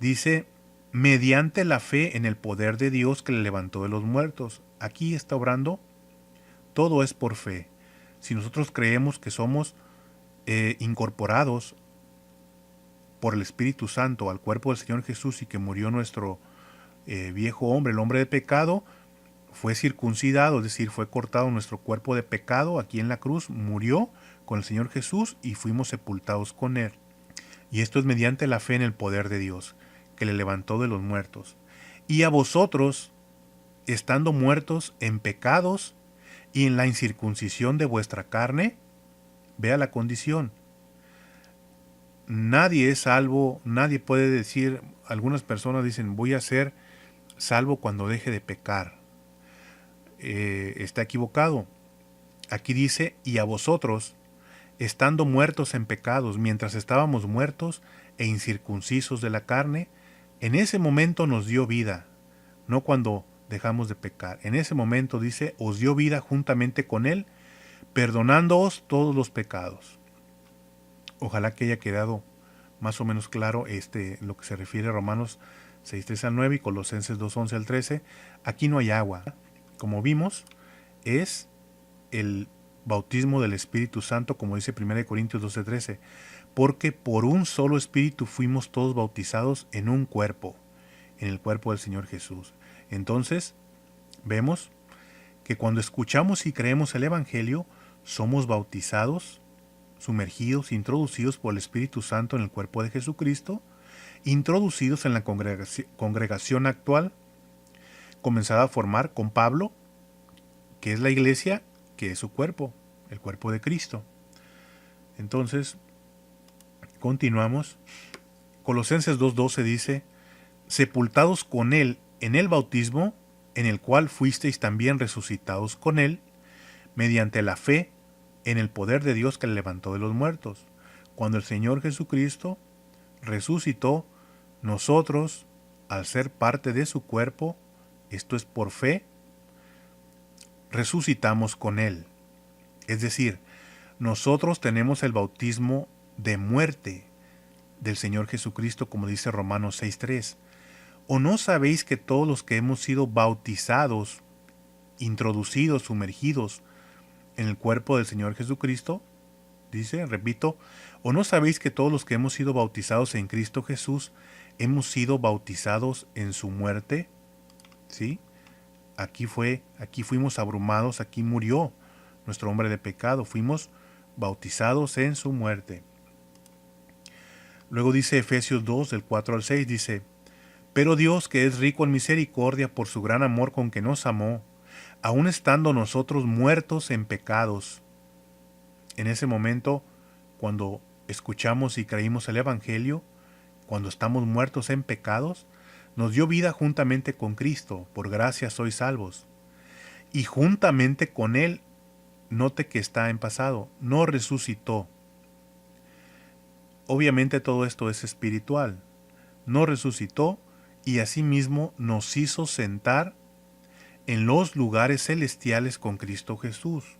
Dice, mediante la fe en el poder de Dios que le levantó de los muertos. Aquí está obrando, todo es por fe. Si nosotros creemos que somos incorporados por el Espíritu Santo al cuerpo del Señor Jesús y que murió nuestro viejo hombre, el hombre de pecado, fue circuncidado, es decir, fue cortado nuestro cuerpo de pecado aquí en la cruz, murió con el Señor Jesús y fuimos sepultados con Él. Y esto es mediante la fe en el poder de Dios, que le levantó de los muertos. Y a vosotros, estando muertos en pecados y en la incircuncisión de vuestra carne, vea la condición. Nadie es salvo, nadie puede decir, algunas personas dicen, voy a ser salvo cuando deje de pecar. Está equivocado. Aquí dice, y a vosotros, estando muertos en pecados, mientras estábamos muertos e incircuncisos de la carne, en ese momento nos dio vida, no cuando dejamos de pecar. En ese momento, dice, os dio vida juntamente con Él, perdonándoos todos los pecados. Ojalá que haya quedado más o menos claro lo que se refiere a Romanos 6:3 al 9 y Colosenses 2:11 al 13. Aquí no hay agua. Como vimos, es el bautismo del Espíritu Santo, como dice 1 Corintios 12:13, porque por un solo Espíritu fuimos todos bautizados en un cuerpo, en el cuerpo del Señor Jesús. Entonces, vemos que cuando escuchamos y creemos el Evangelio, somos bautizados, sumergidos, introducidos por el Espíritu Santo en el cuerpo de Jesucristo, introducidos en la congregación actual, comenzada a formar con Pablo, que es la iglesia, que es su cuerpo, el cuerpo de Cristo. Entonces, continuamos. Colosenses 2:12 dice, sepultados con Él en el bautismo, en el cual fuisteis también resucitados con Él, mediante la fe en el poder de Dios que le levantó de los muertos. Cuando el Señor Jesucristo resucitó, nosotros, al ser parte de su cuerpo, esto es por fe, resucitamos con Él. Es decir, nosotros tenemos el bautismo de muerte del Señor Jesucristo, como dice Romanos 6:3. ¿O no sabéis que todos los que hemos sido bautizados, introducidos, sumergidos en el cuerpo del Señor Jesucristo, dice, repito, ¿o no sabéis que todos los que hemos sido bautizados en Cristo Jesús hemos sido bautizados en su muerte? ¿Sí? Aquí fuimos abrumados, aquí murió nuestro hombre de pecado, fuimos bautizados en su muerte. Luego dice Efesios 2, del 4 al 6, dice, pero Dios, que es rico en misericordia por su gran amor con que nos amó, aun estando nosotros muertos en pecados. En ese momento, cuando escuchamos y creímos el Evangelio, cuando estamos muertos en pecados, nos dio vida juntamente con Cristo, por gracia sois salvos. Y juntamente con Él, note que está en pasado, nos resucitó. Obviamente todo esto es espiritual. Nos resucitó y asimismo nos hizo sentar en los lugares celestiales con Cristo Jesús.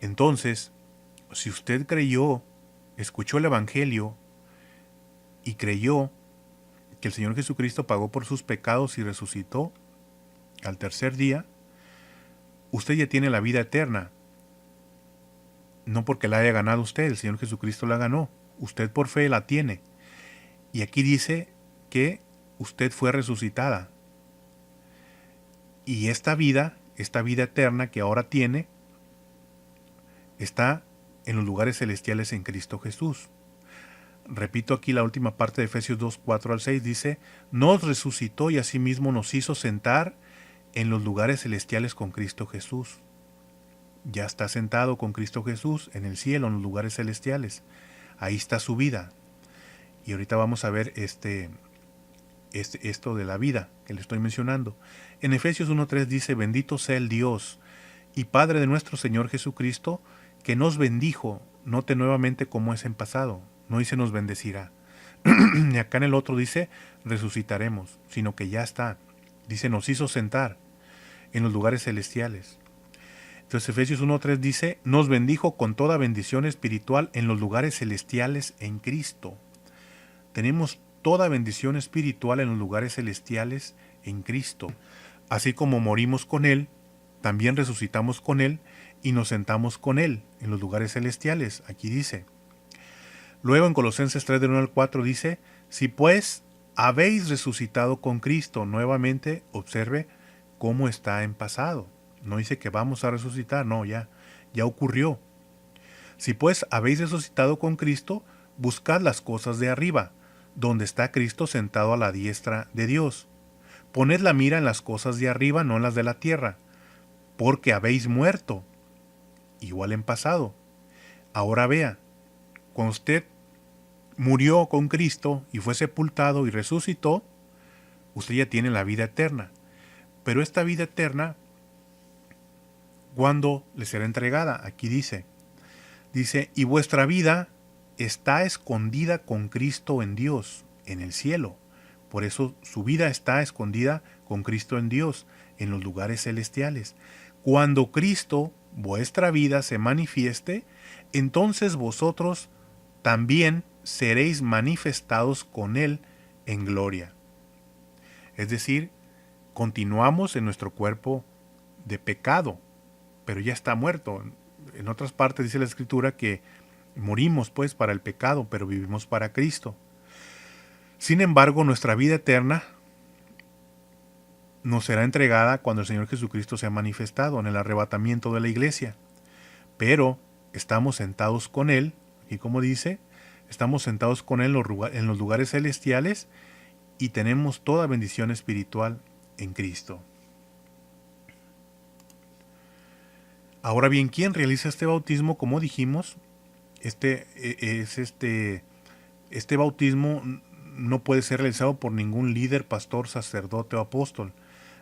Entonces, si usted creyó, escuchó el Evangelio y creyó que el Señor Jesucristo pagó por sus pecados y resucitó al tercer día, usted ya tiene la vida eterna. No porque la haya ganado usted, el Señor Jesucristo la ganó. Usted por fe la tiene. Y aquí dice que usted fue resucitada. Y esta vida eterna que ahora tiene, está en los lugares celestiales en Cristo Jesús. Repito aquí la última parte de Efesios 2, 4 al 6, dice, nos resucitó y asimismo nos hizo sentar en los lugares celestiales con Cristo Jesús. Ya está sentado con Cristo Jesús en el cielo, en los lugares celestiales. Ahí está su vida. Y ahorita vamos a ver esto de la vida que le estoy mencionando. En Efesios 1.3 dice, bendito sea el Dios y Padre de nuestro Señor Jesucristo, que nos bendijo, note nuevamente cómo es en pasado, no dice nos bendecirá. Y acá en el otro dice resucitaremos, sino que ya está. Dice nos hizo sentar en los lugares celestiales. Entonces Efesios 1.3 dice, nos bendijo con toda bendición espiritual en los lugares celestiales en Cristo. Tenemos toda bendición espiritual en los lugares celestiales en Cristo. Así como morimos con Él, también resucitamos con Él y nos sentamos con Él en los lugares celestiales. Aquí dice. Luego en Colosenses 3 del 1 al 4 dice, si pues habéis resucitado con Cristo, nuevamente observe cómo está en pasado. No dice que vamos a resucitar, no, ya ocurrió. Si pues habéis resucitado con Cristo, buscad las cosas de arriba, donde está Cristo sentado a la diestra de Dios. Poned la mira en las cosas de arriba, no en las de la tierra, porque habéis muerto. Igual en pasado. Ahora vea, cuando usted murió con Cristo y fue sepultado y resucitó, usted ya tiene la vida eterna. Pero esta vida eterna, ¿cuándo le será entregada? Aquí dice, y vuestra vida está escondida con Cristo en Dios, en el cielo. Por eso su vida está escondida con Cristo en Dios, en los lugares celestiales. Cuando Cristo, vuestra vida, se manifieste, entonces vosotros también seréis manifestados con Él en gloria. Es decir, continuamos en nuestro cuerpo de pecado, pero ya está muerto. En otras partes dice la Escritura que morimos pues para el pecado, pero vivimos para Cristo. Sin embargo, nuestra vida eterna nos será entregada cuando el Señor Jesucristo sea manifestado en el arrebatamiento de la iglesia. Pero estamos sentados con Él, y como dice, estamos sentados con Él en los lugares celestiales y tenemos toda bendición espiritual en Cristo. Ahora bien, ¿quién realiza este bautismo? Como dijimos, este bautismo no puede ser realizado por ningún líder, pastor, sacerdote o apóstol.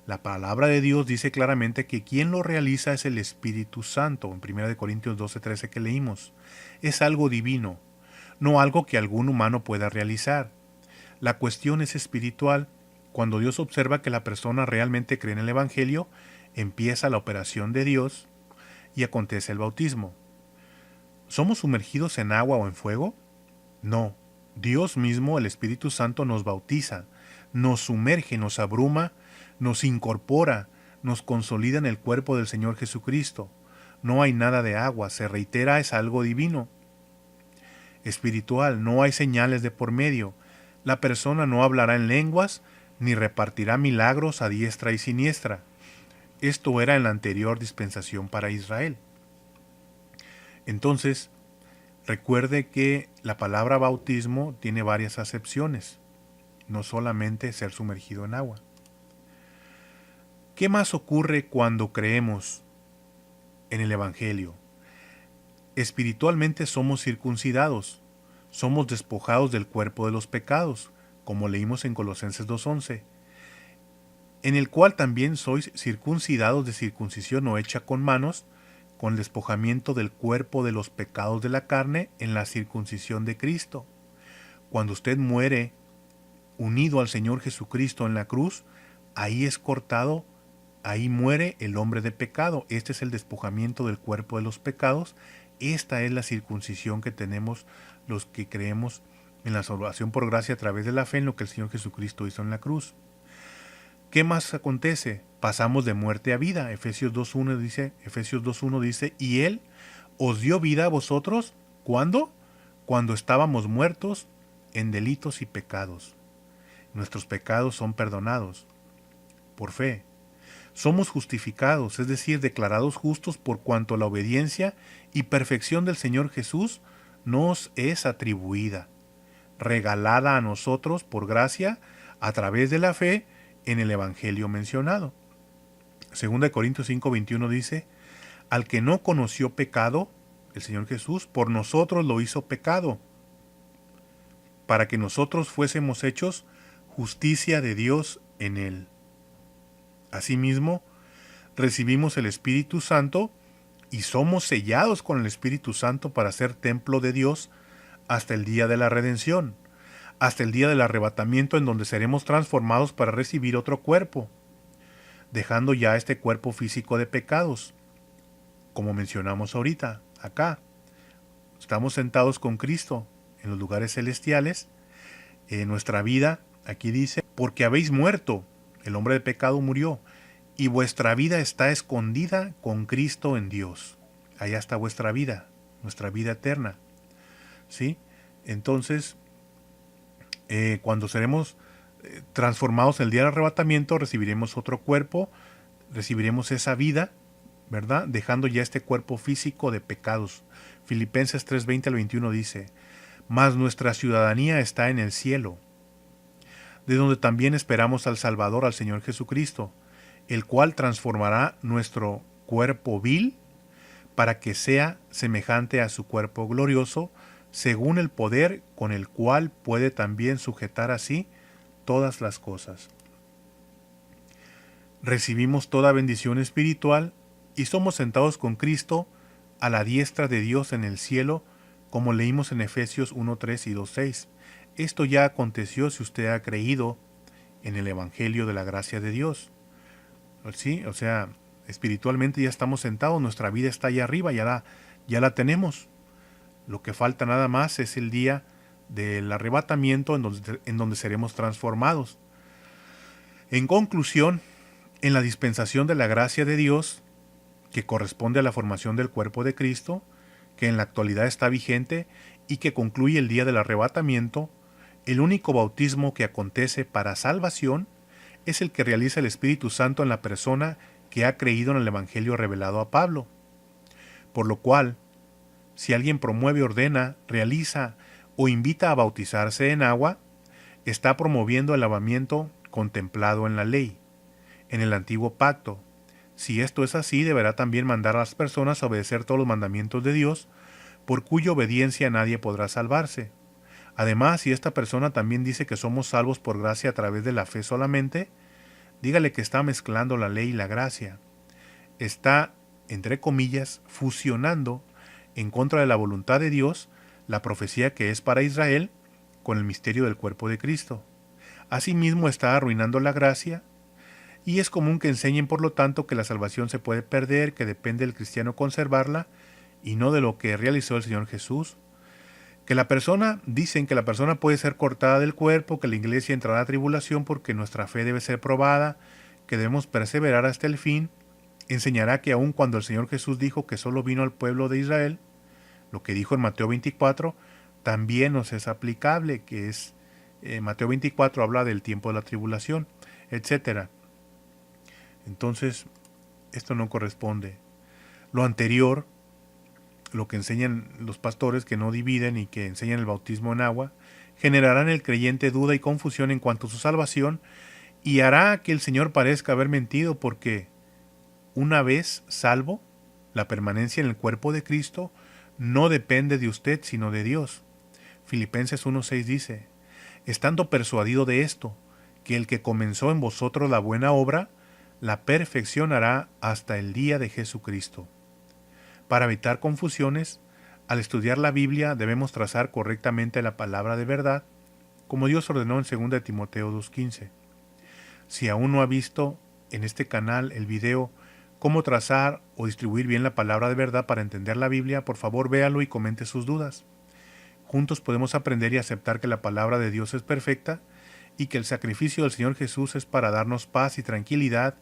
La palabra de Dios dice claramente que quien lo realiza es el Espíritu Santo, en 1 Corintios 12:13 que leímos. Es algo divino, no algo que algún humano pueda realizar. La cuestión es espiritual. Cuando Dios observa que la persona realmente cree en el Evangelio, empieza la operación de Dios y acontece el bautismo. ¿Somos sumergidos en agua o en fuego? No. Dios mismo, el Espíritu Santo, nos bautiza, nos sumerge, nos abruma, nos incorpora, nos consolida en el cuerpo del Señor Jesucristo. No hay nada de agua, se reitera, es algo divino. Espiritual, no hay señales de por medio. La persona no hablará en lenguas, ni repartirá milagros a diestra y siniestra. Esto era en la anterior dispensación para Israel. Entonces, recuerde que la palabra bautismo tiene varias acepciones, no solamente ser sumergido en agua. ¿Qué más ocurre cuando creemos en el Evangelio? Espiritualmente somos circuncidados, somos despojados del cuerpo de los pecados, como leímos en Colosenses 2:11, en el cual también sois circuncidados de circuncisión no hecha con manos, con el despojamiento del cuerpo de los pecados de la carne en la circuncisión de Cristo. Cuando usted muere unido al Señor Jesucristo en la cruz, ahí es cortado, ahí muere el hombre de pecado. Este es el despojamiento del cuerpo de los pecados. Esta es la circuncisión que tenemos los que creemos en la salvación por gracia a través de la fe en lo que el Señor Jesucristo hizo en la cruz. ¿Qué más acontece? Pasamos de muerte a vida. Efesios 2:1 dice, y Él os dio vida a vosotros, ¿cuándo? Cuando estábamos muertos en delitos y pecados. Nuestros pecados son perdonados por fe. Somos justificados, es decir, declarados justos por cuanto la obediencia y perfección del Señor Jesús nos es atribuida, regalada a nosotros por gracia a través de la fe en el Evangelio mencionado. 2 Corintios 5:21 dice, al que no conoció pecado, el Señor Jesús, por nosotros lo hizo pecado, para que nosotros fuésemos hechos justicia de Dios en él. Asimismo, recibimos el Espíritu Santo y somos sellados con el Espíritu Santo para ser templo de Dios hasta el día de la redención, hasta el día del arrebatamiento en donde seremos transformados para recibir otro cuerpo, dejando ya este cuerpo físico de pecados, como mencionamos ahorita, acá. Estamos sentados con Cristo en los lugares celestiales, en nuestra vida, aquí dice, porque habéis muerto, el hombre de pecado murió, y vuestra vida está escondida con Cristo en Dios. Allá está vuestra vida, nuestra vida eterna. ¿Sí? Entonces, cuando seremos transformados el día del arrebatamiento, recibiremos otro cuerpo, recibiremos esa vida, ¿verdad? Dejando ya este cuerpo físico de pecados. Filipenses 3:20 al 21 dice, mas nuestra ciudadanía está en el cielo, de donde también esperamos al Salvador, al Señor Jesucristo, el cual transformará nuestro cuerpo vil para que sea semejante a su cuerpo glorioso, según el poder con el cual puede también sujetar así todas las cosas. Recibimos toda bendición espiritual y somos sentados con Cristo a la diestra de Dios en el cielo, como leímos en Efesios 1:3 y 2:6. Esto ya aconteció si usted ha creído en el Evangelio de la gracia de Dios. ¿Sí? O sea, espiritualmente ya estamos sentados, nuestra vida está allá arriba, ya la tenemos. Lo que falta nada más es el día del arrebatamiento en donde seremos transformados. En conclusión, en la dispensación de la gracia de Dios, que corresponde a la formación del cuerpo de Cristo, que en la actualidad está vigente y que concluye el día del arrebatamiento, el único bautismo que acontece para salvación es el que realiza el Espíritu Santo en la persona que ha creído en el Evangelio revelado a Pablo. Por lo cual, si alguien promueve, ordena, realiza o invita a bautizarse en agua, está promoviendo el lavamiento contemplado en la ley, en el antiguo pacto. Si esto es así, deberá también mandar a las personas a obedecer todos los mandamientos de Dios, por cuya obediencia nadie podrá salvarse. Además, si esta persona también dice que somos salvos por gracia a través de la fe solamente, dígale que está mezclando la ley y la gracia. Está, entre comillas, fusionando en contra de la voluntad de Dios la profecía que es para Israel con el misterio del cuerpo de Cristo. Asimismo está arruinando la gracia, y es común que enseñen por lo tanto que la salvación se puede perder, que depende del cristiano conservarla, y no de lo que realizó el Señor Jesús. Dicen que la persona puede ser cortada del cuerpo, que la iglesia entrará a tribulación porque nuestra fe debe ser probada, que debemos perseverar hasta el fin. Enseñará que aun cuando el Señor Jesús dijo que solo vino al pueblo de Israel, lo que dijo en Mateo 24, también nos es aplicable, que es Mateo 24 habla del tiempo de la tribulación, etc. Entonces, esto no corresponde. Lo anterior, lo que enseñan los pastores que no dividen y que enseñan el bautismo en agua, generará en el creyente duda y confusión en cuanto a su salvación y hará que el Señor parezca haber mentido, porque una vez salvo, la permanencia en el cuerpo de Cristo no depende de usted sino de Dios. Filipenses 1:6 dice, estando persuadido de esto, que el que comenzó en vosotros la buena obra, la perfeccionará hasta el día de Jesucristo. Para evitar confusiones, al estudiar la Biblia debemos trazar correctamente la palabra de verdad, como Dios ordenó en 2 Timoteo 2:15. Si aún no ha visto en este canal el video cómo trazar o distribuir bien la palabra de verdad para entender la Biblia, por favor véalo y comente sus dudas. Juntos podemos aprender y aceptar que la palabra de Dios es perfecta y que el sacrificio del Señor Jesús es para darnos paz y tranquilidad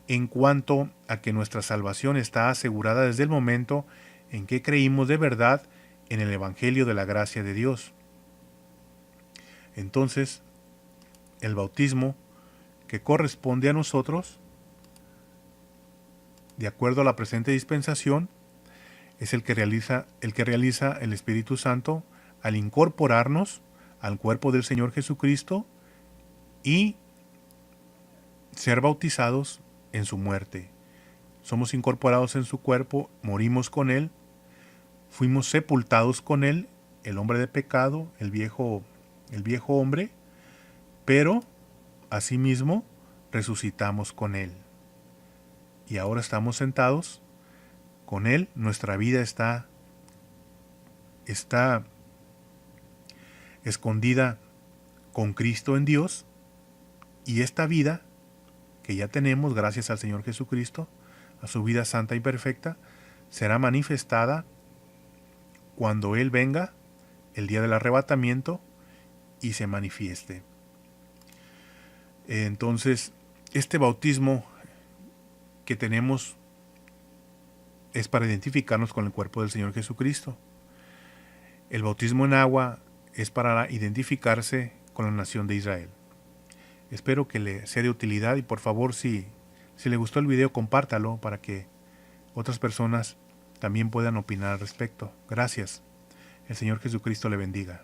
en cuanto a que nuestra salvación está asegurada desde el momento en que creímos de verdad en el Evangelio de la gracia de Dios. Entonces, el bautismo que corresponde a nosotros, de acuerdo a la presente dispensación, es el que realiza el Espíritu Santo al incorporarnos al cuerpo del Señor Jesucristo y ser bautizados en su muerte. Somos incorporados en su cuerpo, morimos con Él, fuimos sepultados con Él, el hombre de pecado, el viejo hombre, pero asimismo resucitamos con Él. Y ahora estamos sentados con Él, nuestra vida está escondida con Cristo en Dios, y esta vida que ya tenemos gracias al Señor Jesucristo, a su vida santa y perfecta, será manifestada cuando Él venga el día del arrebatamiento y se manifieste. Entonces, este bautismo que tenemos es para identificarnos con el cuerpo del Señor Jesucristo. El bautismo en agua es para identificarse con la nación de Israel. Espero que le sea de utilidad y por favor, si le gustó el video, compártalo para que otras personas también puedan opinar al respecto. Gracias. El Señor Jesucristo le bendiga.